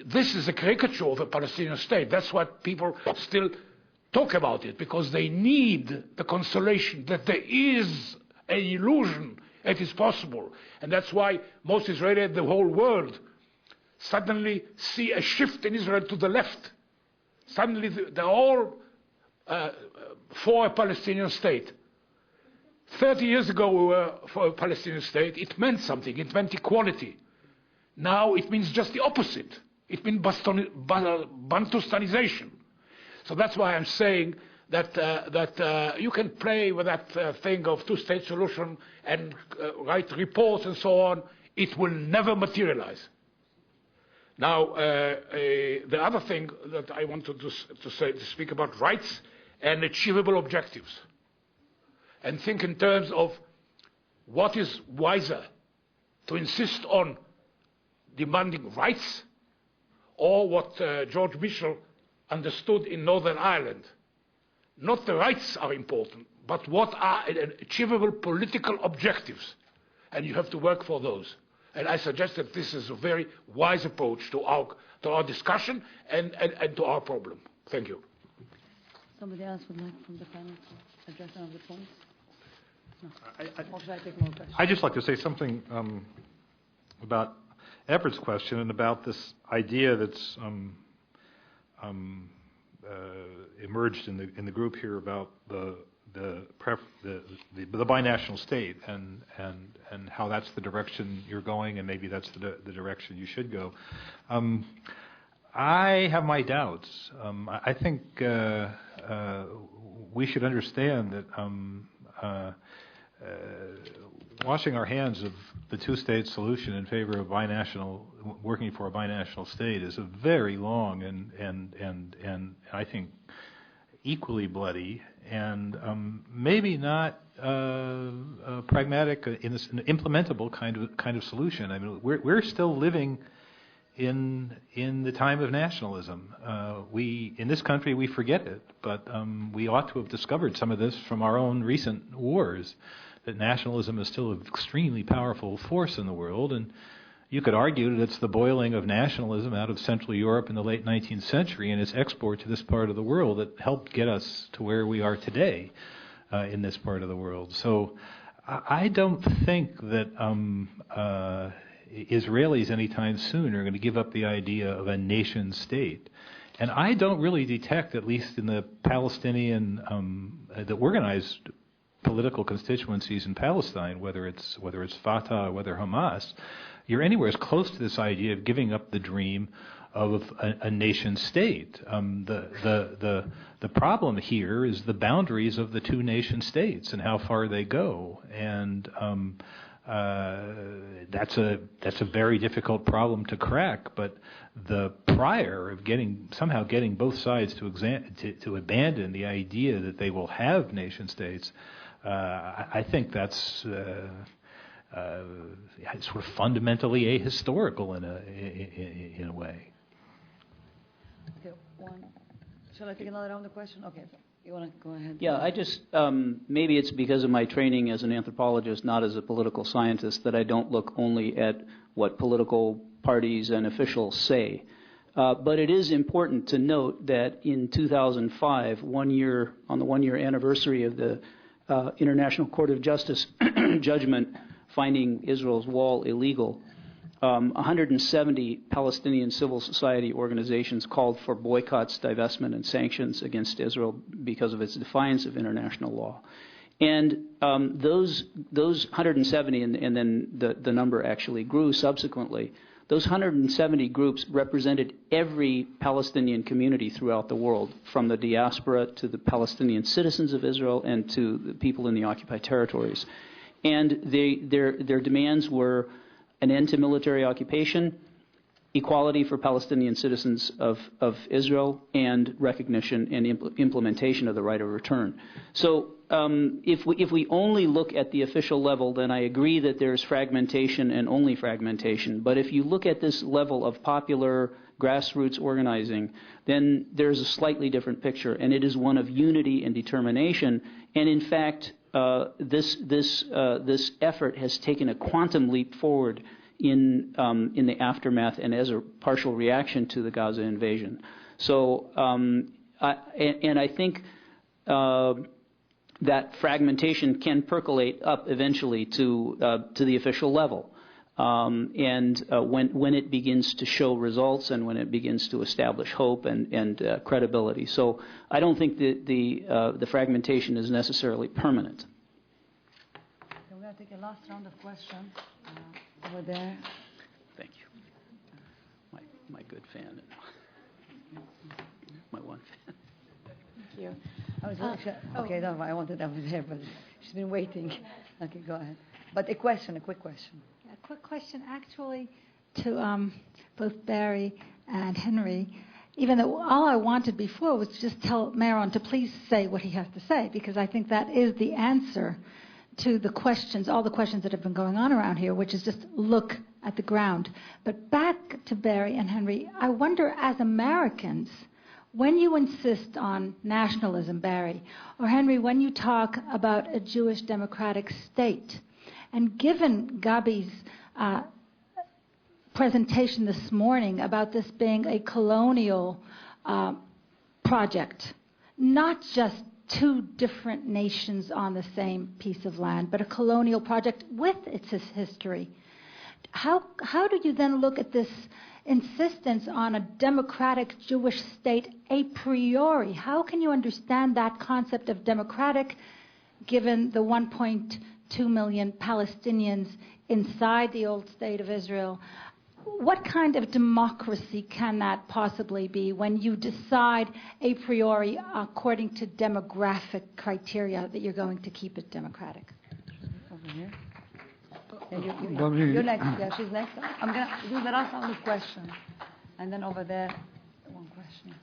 this is a caricature of a Palestinian state. That's what people still talk about it, because they need the consolation that there is an illusion it is possible. And that's why most Israelis, the whole world, suddenly see a shift in Israel to the left. Suddenly they're all for a Palestinian state. 30 years ago we were for a Palestinian state. It meant something. It meant equality. Now it means just the opposite. It means Bantustanization. So that's why I'm saying that you can play with that thing of two-state solution and write reports and so on. It will never materialize. Now, the other thing that I wanted to speak about, rights and achievable objectives. And think in terms of what is wiser, to insist on demanding rights, or what George Mitchell understood in Northern Ireland. Not the rights are important, but what are achievable political objectives. And you have to work for those. And I suggest that this is a very wise approach to our discussion and to our problem. Thank you. Somebody else would like from the panel to address one of the points? No. Or should I take more questions? I'd just like to say something about Everett's question and about this idea that's emerged in the group here about the binational state and how that's the direction you're going, and maybe that's the direction you should go. I have my doubts. I think we should understand that washing our hands of the two-state solution in favor of working for a binational state is a very long and I think equally bloody and maybe not pragmatic, an implementable kind of solution. I mean, we're still living in the time of nationalism. In this country we forget it, but we ought to have discovered some of this from our own recent wars. That nationalism is still an extremely powerful force in the world, and you could argue that it's the boiling of nationalism out of Central Europe in the late 19th century and its export to this part of the world that helped get us to where we are today in this part of the world. So I don't think that Israelis anytime soon are going to give up the idea of a nation state. And I don't really detect, at least in the Palestinian, the organized political constituencies in Palestine, whether it's Fatah or whether Hamas, you're anywhere as close to this idea of giving up the dream of a nation state. The problem here is the boundaries of the two nation states and how far they go, and that's a very difficult problem to crack. But the prior of somehow getting both sides to abandon the idea that they will have nation states, I think that's sort of fundamentally ahistorical in a way. Okay, shall I take another round of question? Okay, you want to go ahead? Yeah, I just, maybe it's because of my training as an anthropologist, not as a political scientist, that I don't look only at what political parties and officials say. But it is important to note that in 2005, on the one-year anniversary of the International Court of Justice judgment finding Israel's wall illegal, 170 Palestinian civil society organizations called for boycotts, divestment, and sanctions against Israel because of its defiance of international law. And those 170, and then the number actually grew subsequently, those 170 groups represented every Palestinian community throughout the world, from the diaspora to the Palestinian citizens of Israel and to the people in the occupied territories. And their demands were an end to military occupation, equality for Palestinian citizens of Israel, and recognition and implementation of the right of return. So if we only look at the official level, then I agree that there's fragmentation and only fragmentation. But if you look at this level of popular grassroots organizing, then there's a slightly different picture, and it is one of unity and determination. And in fact, this effort has taken a quantum leap forward in the aftermath and as a partial reaction to the Gaza invasion. So, I think that fragmentation can percolate up eventually to the official level, and when it begins to show results and when it begins to establish hope and credibility. So I don't think that the fragmentation is necessarily permanent. We're going to take a last round of questions over there. Thank you. My good fan. My one fan. Thank you. Okay, no, I wanted that was there, but she's been waiting. Okay, go ahead. But a quick question. A quick question, actually, to both Barry and Henry. Even though all I wanted before was to just tell Meron to please say what he has to say, because I think that is the answer to the questions, all the questions that have been going on around here, which is just look at the ground. But back to Barry and Henry, I wonder, as Americans, when you insist on nationalism, Barry, or Henry, when you talk about a Jewish democratic state, and given Gabi's presentation this morning about this being a colonial project, not just two different nations on the same piece of land, but a colonial project with its history, how do you then look at this insistence on a democratic Jewish state a priori? How can you understand that concept of democratic given the 1.2 million Palestinians inside the old state of Israel? what kind of democracy can that possibly be when you decide a priori according to demographic criteria that you're going to keep it democratic? Over here. You're next. Yeah, she's next. I'm going to do the last round of questions. And then over there, one question.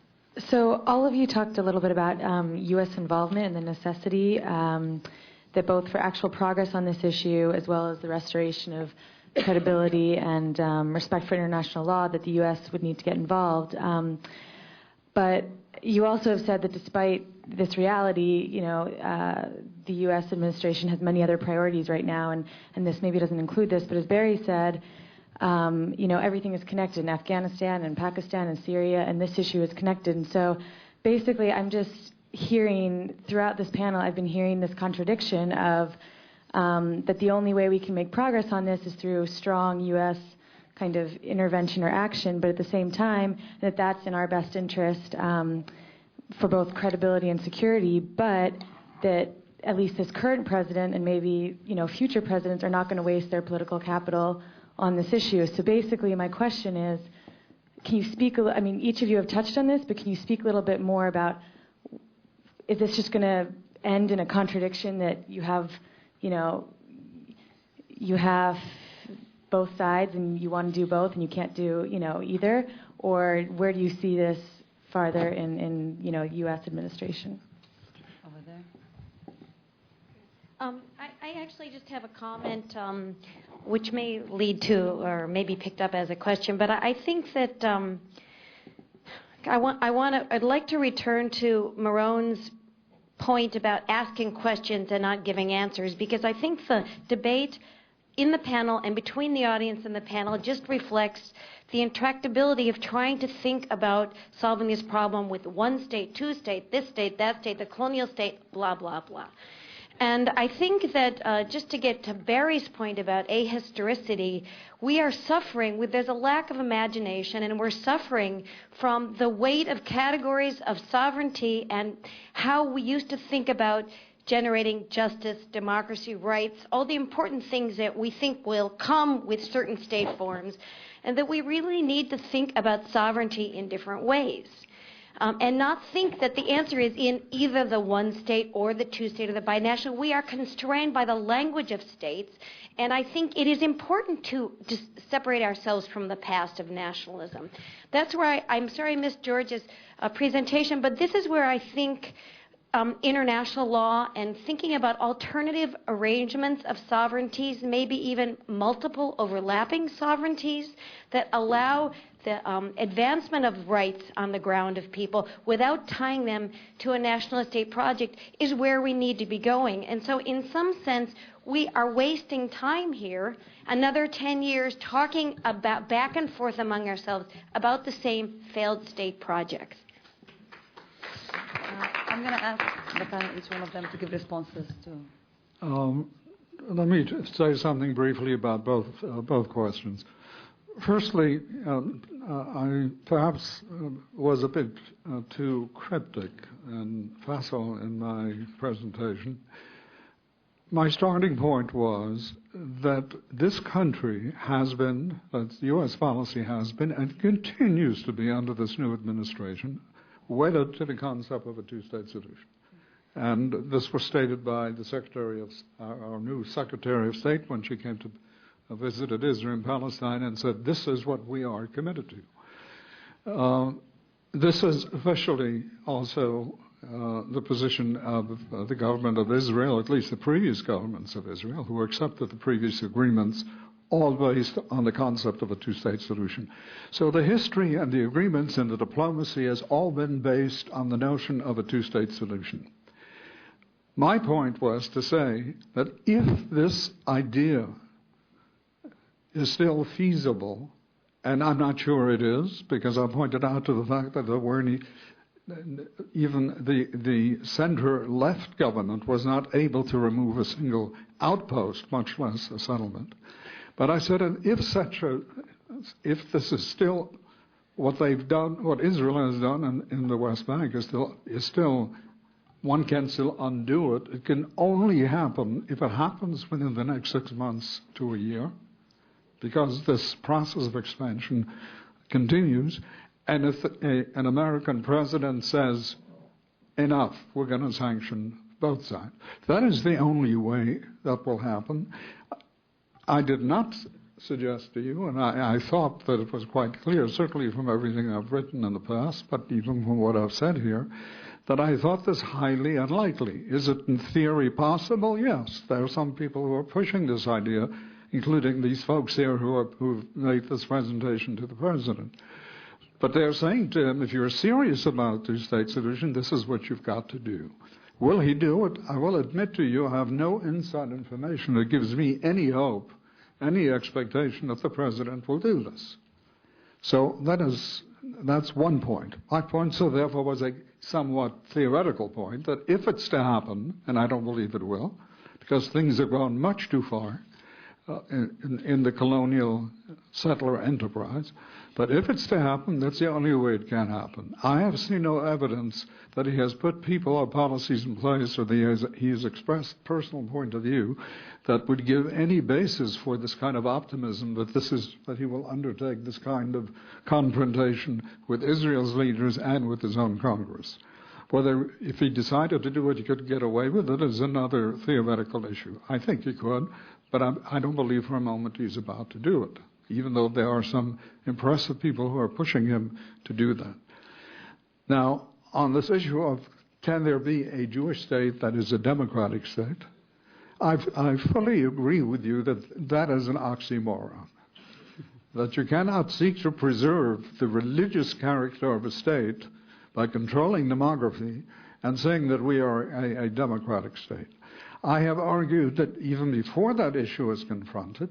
So all of you talked a little bit about U.S. involvement and the necessity that both for actual progress on this issue as well as the restoration of credibility and respect for international law that the U.S. would need to get involved. But you also have said that despite this reality, the U.S. administration has many other priorities right now, and this maybe doesn't include this, but as Barry said, everything is connected in Afghanistan and Pakistan and Syria, and this issue is connected. And so basically I'm just hearing, throughout this panel, I've been hearing this contradiction of that the only way we can make progress on this is through strong U.S. kind of intervention or action, but at the same time that that's in our best interest for both credibility and security, but that at least this current president and maybe future presidents are not going to waste their political capital on this issue. So basically my question is, can you speak, each of you have touched on this, but can you speak a little bit more about, is this just going to end in a contradiction that you have both sides and you want to do both and you can't do, either? Or where do you see this farther in U.S. administration? Over there. I actually just have a comment which may lead to or may be picked up as a question, but I think that I'd like to return to Marone's point about asking questions and not giving answers, because I think the debate in the panel and between the audience and the panel just reflects the intractability of trying to think about solving this problem with one state, two state, this state, that state, the colonial state, blah, blah, blah. And I think that just to get to Barry's point about ahistoricity, we are suffering there's a lack of imagination, and we're suffering from the weight of categories of sovereignty and how we used to think about generating justice, democracy, rights, all the important things that we think will come with certain state forms, and that we really need to think about sovereignty in different ways. And not think that the answer is in either the one state or the two state or the binational. We are constrained by the language of states, and I think it is important to just separate ourselves from the past of nationalism. That's where I'm sorry I missed George's presentation, but this is where I think international law and thinking about alternative arrangements of sovereignties, maybe even multiple overlapping sovereignties that allow the advancement of rights on the ground of people without tying them to a national state project is where we need to be going. And so in some sense, we are wasting time here, another 10 years, talking about back and forth among ourselves about the same failed state projects. I'm going to ask the panel, each one of them, to give responses to. Let me say something briefly about both questions. Firstly, I perhaps was a bit too cryptic and facile in my presentation. My starting point was that this country has been, that the U.S. policy has been and continues to be under this new administration, wedded to the concept of a two-state solution. And this was stated by the our new Secretary of State when she came to visited Israel and Palestine and said, this is what we are committed to. This is officially also the position of the government of Israel, at least the previous governments of Israel, who accepted the previous agreements, all based on the concept of a two-state solution. So the history and the agreements and the diplomacy has all been based on the notion of a two-state solution. My point was to say that if this idea is still feasible, and I'm not sure it is, because I pointed out to the fact that there weren't even the center-left government was not able to remove a single outpost, much less a settlement. But I said, if this is still what they've done, what Israel has done in the West Bank is still, one can still undo it. It can only happen if it happens within the next 6 months to a year. because this process of expansion continues. And if an American president says, enough, we're going to sanction both sides, that is the only way that will happen. I did not suggest to you, and I thought that it was quite clear, certainly from everything I've written in the past, but even from what I've said here, that I thought this highly unlikely. Is it in theory possible? Yes. There are some people who are pushing this idea, including these folks here who've made this presentation to the president. But they're saying to him, if you're serious about two-state solution, this is what you've got to do. Will he do it? I will admit to you, I have no inside information that gives me any hope, any expectation that the president will do this. So that's one point. My point, so therefore, was a somewhat theoretical point, that if it's to happen, and I don't believe it will, because things have gone much too far in the colonial settler enterprise, but if it's to happen, that's the only way it can happen. I have seen no evidence that he has put people or policies in place, or that he has expressed personal point of view that would give any basis for this kind of optimism that he will undertake this kind of confrontation with Israel's leaders and with his own Congress. Whether, if he decided to do it, he could get away with it is another theoretical issue. I think he could, but I don't believe for a moment he's about to do it, even though there are some impressive people who are pushing him to do that. Now, on this issue of can there be a Jewish state that is a democratic state, I fully agree with you that that is an oxymoron, that you cannot seek to preserve the religious character of a state by controlling demography and saying that we are a democratic state. I have argued that even before that issue is confronted,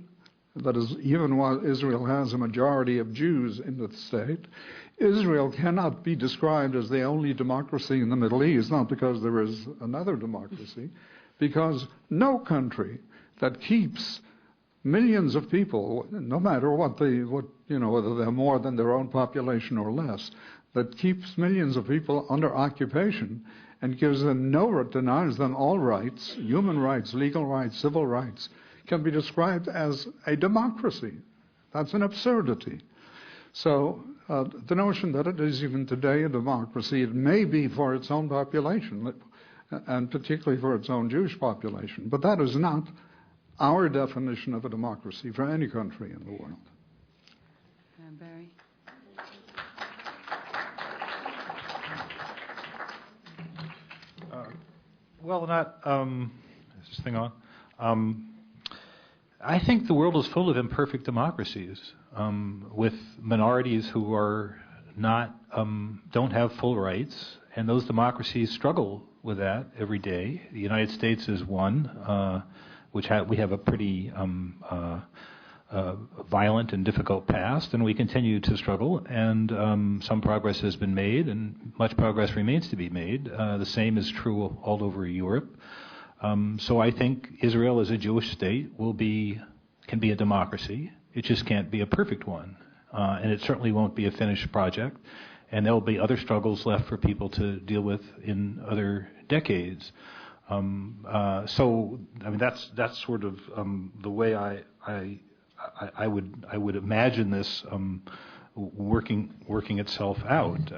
that is, even while Israel has a majority of Jews in the state, Israel cannot be described as the only democracy in the Middle East, not because there is another democracy, because no country that keeps millions of people, no matter whether they're more than their own population or less, that keeps millions of people under occupation and denies them all rights, human rights, legal rights, civil rights, can be described as a democracy. That's an absurdity. So the notion that it is even today a democracy, it may be for its own population, and particularly for its own Jewish population, but that is not our definition of a democracy for any country in the world. Barry? Is this thing on? I think the world is full of imperfect democracies, with minorities who are don't have full rights, and those democracies struggle with that every day. The United States is one, which we have a pretty violent and difficult past, and we continue to struggle, and some progress has been made, and much progress remains to be made. The same is true all over Europe. So I think Israel as a Jewish state can be a democracy. It just can't be a perfect one, and it certainly won't be a finished project. And there will be other struggles left for people to deal with in other decades. So I mean that's sort of the way I would imagine this working itself out.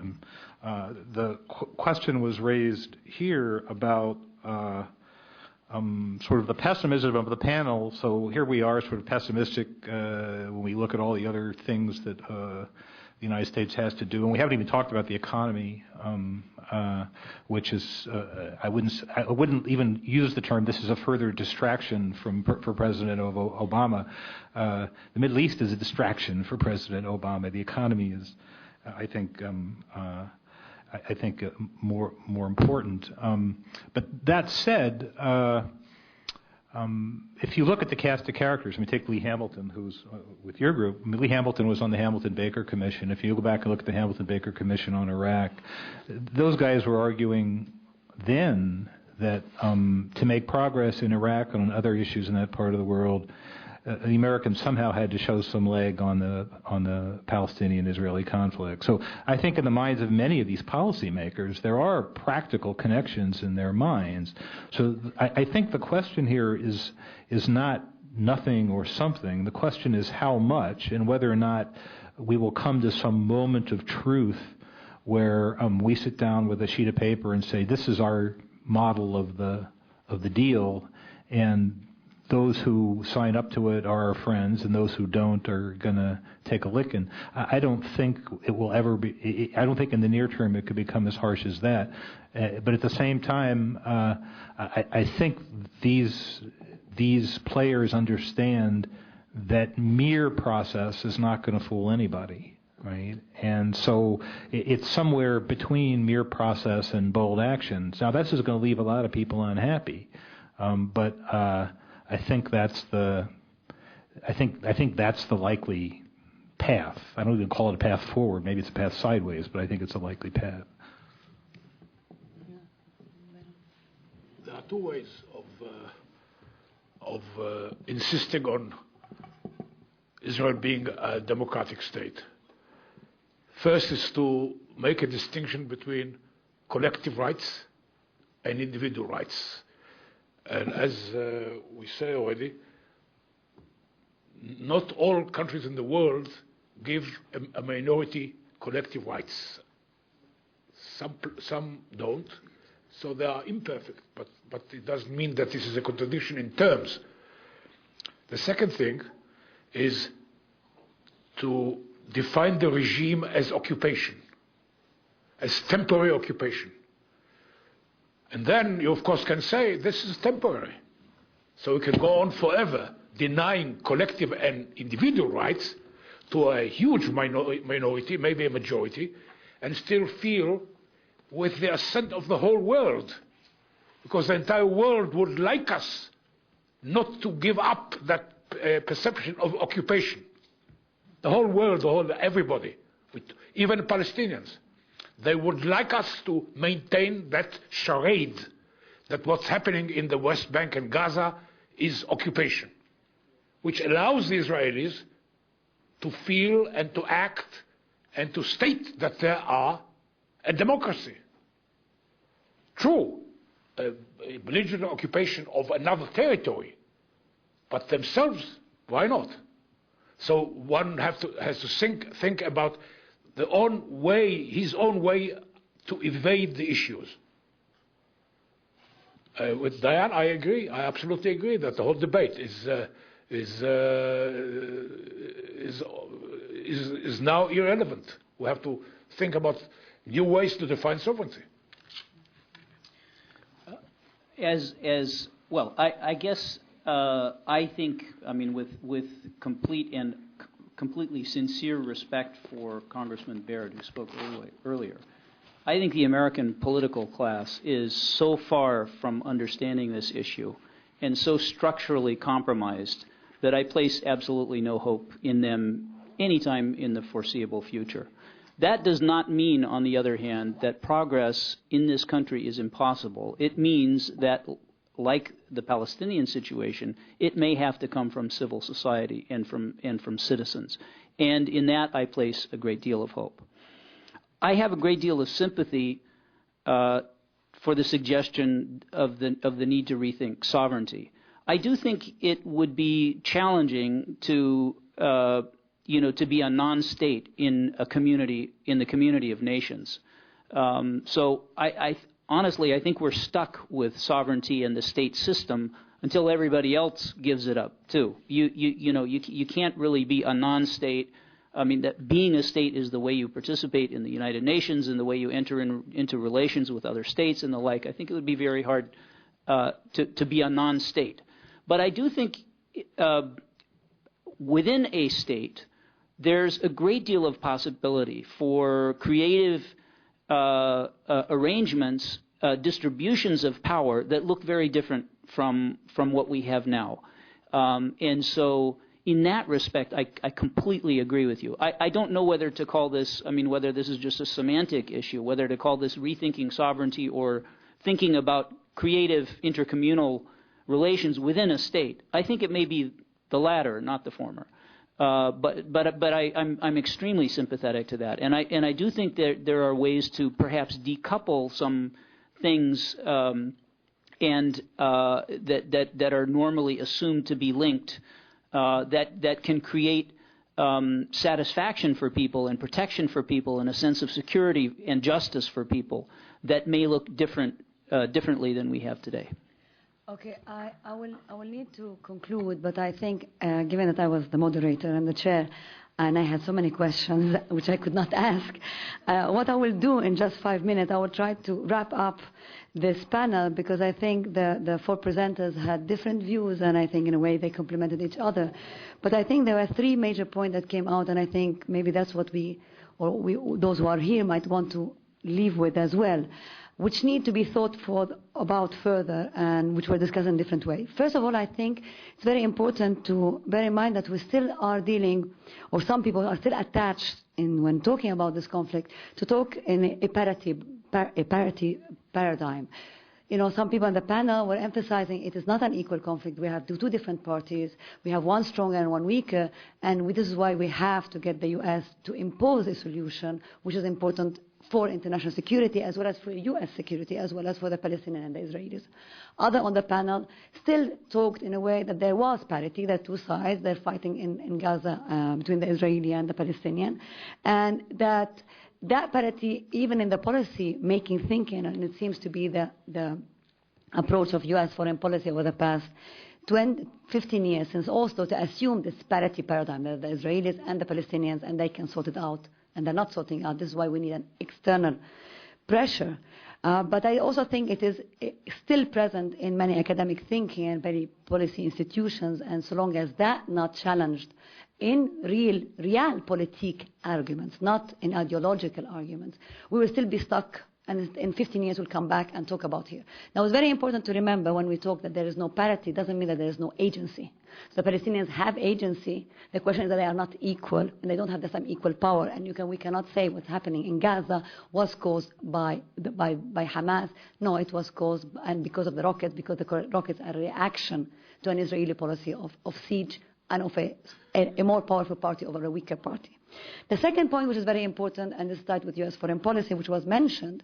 The question was raised here about sort of the pessimism of the panel. So here we are, sort of pessimistic when we look at all the other things that the United States has to do, and we haven't even talked about the economy, which is I wouldn't even use the term. This is a further distraction for President Obama. The Middle East is a distraction for President Obama. The economy is, I think more important. But that said, if you look at the cast of characters, I mean, take Lee Hamilton, who's with your group. I mean, Lee Hamilton was on the Hamilton-Baker Commission. If you go back and look at the Hamilton-Baker Commission on Iraq, those guys were arguing then that to make progress in Iraq and on other issues in that part of the world, the Americans somehow had to show some leg on the Palestinian-Israeli conflict. So I think in the minds of many of these policymakers, there are practical connections in their minds. So I think the question here is not nothing or something. The question is how much, and whether or not we will come to some moment of truth where we sit down with a sheet of paper and say, this is our model of the deal, and those who sign up to it are our friends, and those who don't are going to take a licking. I don't think it will ever be. I don't think in the near term it could become as harsh as that. But at the same time, I think these players understand that mere process is not going to fool anybody, right? And so it's somewhere between mere process and bold actions. Now, this is going to leave a lot of people unhappy, but I think that's the likely path. I don't even call it a path forward. Maybe it's a path sideways, but I think it's a likely path. There are two ways of insisting on Israel being a democratic state. First is to make a distinction between collective rights and individual rights. And as we say already, not all countries in the world give a minority collective rights. Some don't, so they are imperfect, but it doesn't mean that this is a contradiction in terms. The second thing is to define the regime as occupation, as temporary occupation. And then you, of course, can say this is temporary. So we can go on forever denying collective and individual rights to a huge minority, maybe a majority, and still feel with the assent of the whole world. Because the entire world would like us not to give up that perception of occupation. The whole world, everybody, even Palestinians, they would like us to maintain that charade that what's happening in the West Bank and Gaza is occupation, which allows the Israelis to feel and to act and to state that they are a democracy. True, a belligerent occupation of another territory, but themselves, why not? So one has to think about his own way to evade the issues. With Diane, I agree. I absolutely agree that the whole debate is now irrelevant. We have to think about new ways to define sovereignty. I guess I think, with complete and completely sincere respect for Congressman Beirut, who spoke earlier, I think the American political class is so far from understanding this issue and so structurally compromised that I place absolutely no hope in them anytime in the foreseeable future. That does not mean, on the other hand, that progress in this country is impossible. It means that, like the Palestinian situation, it may have to come from civil society and from citizens. And in that, I place a great deal of hope. I have a great deal of sympathy for the suggestion of the need to rethink sovereignty. I do think it would be challenging to be a non-state in the community of nations. So honestly, I think we're stuck with sovereignty and the state system until everybody else gives it up too. You can't really be a non-state. That being a state is the way you participate in the United Nations and the way you enter into relations with other states and the like. I think it would be very hard to be a non-state. But I do think within a state, there's a great deal of possibility for creative arrangements, distributions of power that look very different from what we have now. And so in that respect, I completely agree with you. I don't know whether to call this, whether this is just a semantic issue, whether to call this rethinking sovereignty or thinking about creative intercommunal relations within a state. I think it may be the latter, not the former. But I'm extremely sympathetic to that, and I do think that there are ways to perhaps decouple some things and that are normally assumed to be linked, that can create satisfaction for people and protection for people and a sense of security and justice for people that may look differently than we have today. Okay, I will need to conclude, but I think, given that I was the moderator and the chair, and I had so many questions which I could not ask, what I will do in just 5 minutes, I will try to wrap up this panel, because I think the four presenters had different views, and I think in a way they complemented each other. But I think there were three major points that came out, and I think maybe that's what those who are here might want to leave with as well, which need to be thought about further and which were discussed in a different way. First of all, I think it's very important to bear in mind that we still are dealing, or some people are still attached when talking about this conflict, to talk in a parity paradigm. You know, some people on the panel were emphasizing it is not an equal conflict. We have two different parties. We have one stronger and one weaker, and this is why we have to get the U.S. to impose a solution, which is important for international security, as well as for U.S. security, as well as for the Palestinians and the Israelis. Others on the panel still talked in a way that there was parity, there are two sides, they're fighting in Gaza between the Israeli and the Palestinian, and that parity, even in the policy-making thinking, and it seems to be the approach of U.S. foreign policy over the past 15 years since Oslo, to assume this parity paradigm, that the Israelis and the Palestinians, and they can sort it out, and they're not sorting out. This is why we need an external pressure. But I also think it is still present in many academic thinking and many policy institutions, and so long as that not challenged in realpolitik arguments, not in ideological arguments, we will still be stuck, and in 15 years we'll come back and talk about here. Now, it's very important to remember when we talk that there is no parity, it doesn't mean that there is no agency. So the Palestinians have agency. The question is that they are not equal, and they don't have the same equal power. And we cannot say what's happening in Gaza was caused by Hamas. No, it was caused and because of the rockets, because the rockets are a reaction to an Israeli policy of siege and of a more powerful party over a weaker party. The second point, which is very important, and this starts with U.S. foreign policy, which was mentioned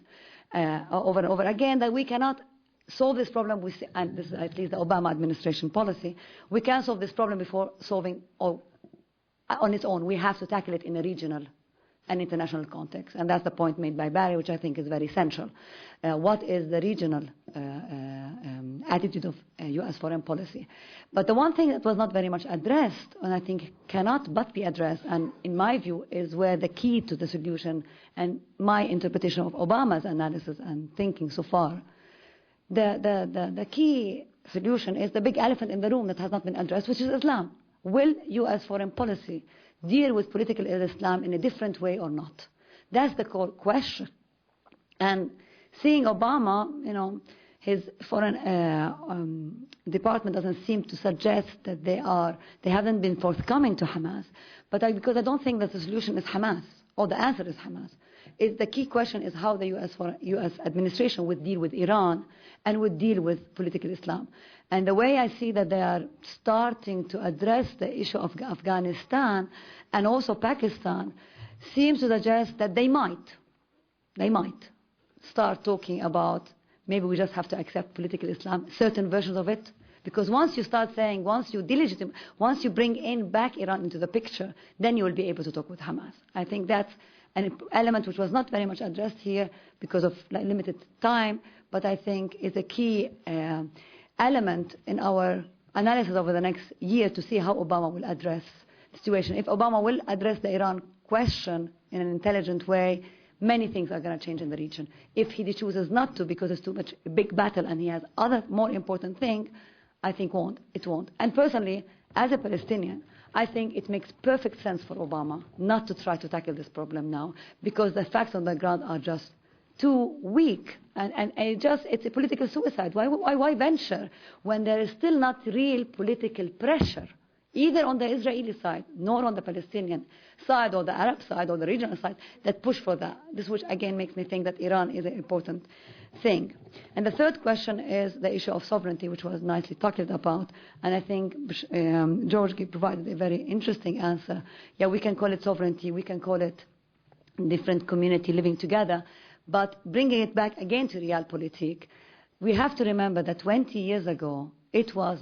over and over again, that we cannot solve this problem with, and this is at least the Obama administration policy, we can't solve this problem before solving on its own. We have to tackle it in a regional and international context. And that's the point made by Barry, which I think is very essential. What is the regional attitude of U.S. foreign policy? But the one thing that was not very much addressed, and I think cannot but be addressed, and in my view is where the key to the solution and my interpretation of Obama's analysis and thinking so far, the key solution is the big elephant in the room that has not been addressed, which is Islam. Will U.S. foreign policy deal with political Islam in a different way or not? That's the core question. And seeing Obama, his foreign department doesn't seem to suggest that they haven't been forthcoming to Hamas. But because I don't think that the solution is Hamas, or the answer is Hamas. The key question is how the U.S. administration would deal with Iran and would deal with political Islam. And the way I see that they are starting to address the issue of Afghanistan and also Pakistan seems to suggest that they might start talking about maybe we just have to accept political Islam, certain versions of it. Because once you start saying, once you bring in back Iran into the picture, then you will be able to talk with Hamas. I think that's an element which was not very much addressed here because of limited time, but I think is a key element in our analysis over the next year to see how Obama will address the situation. If Obama will address the Iran question in an intelligent way, many things are going to change in the region. If he chooses not to because it's too much a big battle and he has other more important things, I think it won't. And personally, as a Palestinian, I think it makes perfect sense for Obama not to try to tackle this problem now because the facts on the ground are just too weak. And it's a political suicide. Why venture when there is still not real political pressure, either on the Israeli side, nor on the Palestinian side, or the Arab side, or the regional side, that push for that. This, which again makes me think that Iran is an important thing. And the third question is the issue of sovereignty, which was nicely talked about. And I think George provided a very interesting answer. Yeah, we can call it sovereignty, we can call it different community living together, but bringing it back again to realpolitik, we have to remember that 20 years ago,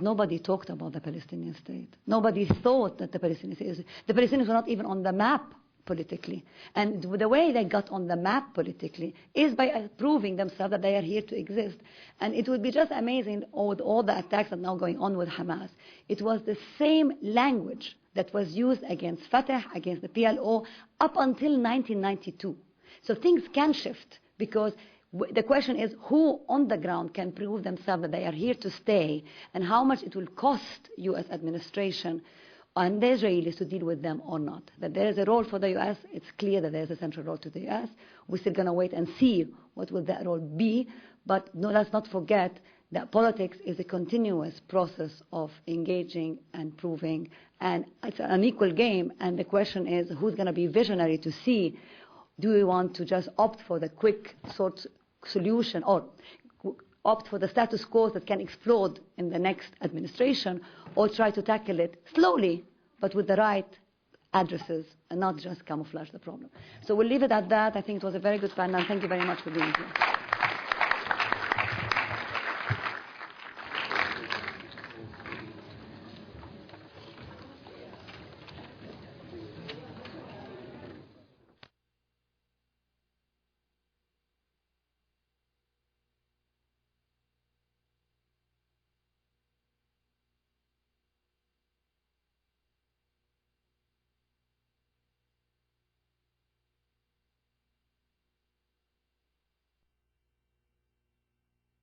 nobody talked about the Palestinian state. Nobody thought that the Palestinians were not even on the map politically. And the way they got on the map politically is by proving themselves that they are here to exist. And it would be just amazing with all the attacks that are now going on with Hamas. It was the same language that was used against Fatah, against the PLO, up until 1992. So things can shift because the question is who on the ground can prove themselves that they are here to stay and how much it will cost U.S. administration and the Israelis to deal with them or not. That there is a role for the U.S., it's clear that there is a central role to the U.S. We're still going to wait and see what will that role be, but no, let's not forget that politics is a continuous process of engaging and proving, and it's an unequal game, and the question is who's going to be visionary to see, do we want to just opt for the quick sort solution or opt for the status quo that can explode in the next administration, or try to tackle it slowly but with the right addresses and not just camouflage the problem. So we'll leave it at that. I think it was a very good panel. Thank you very much for being here.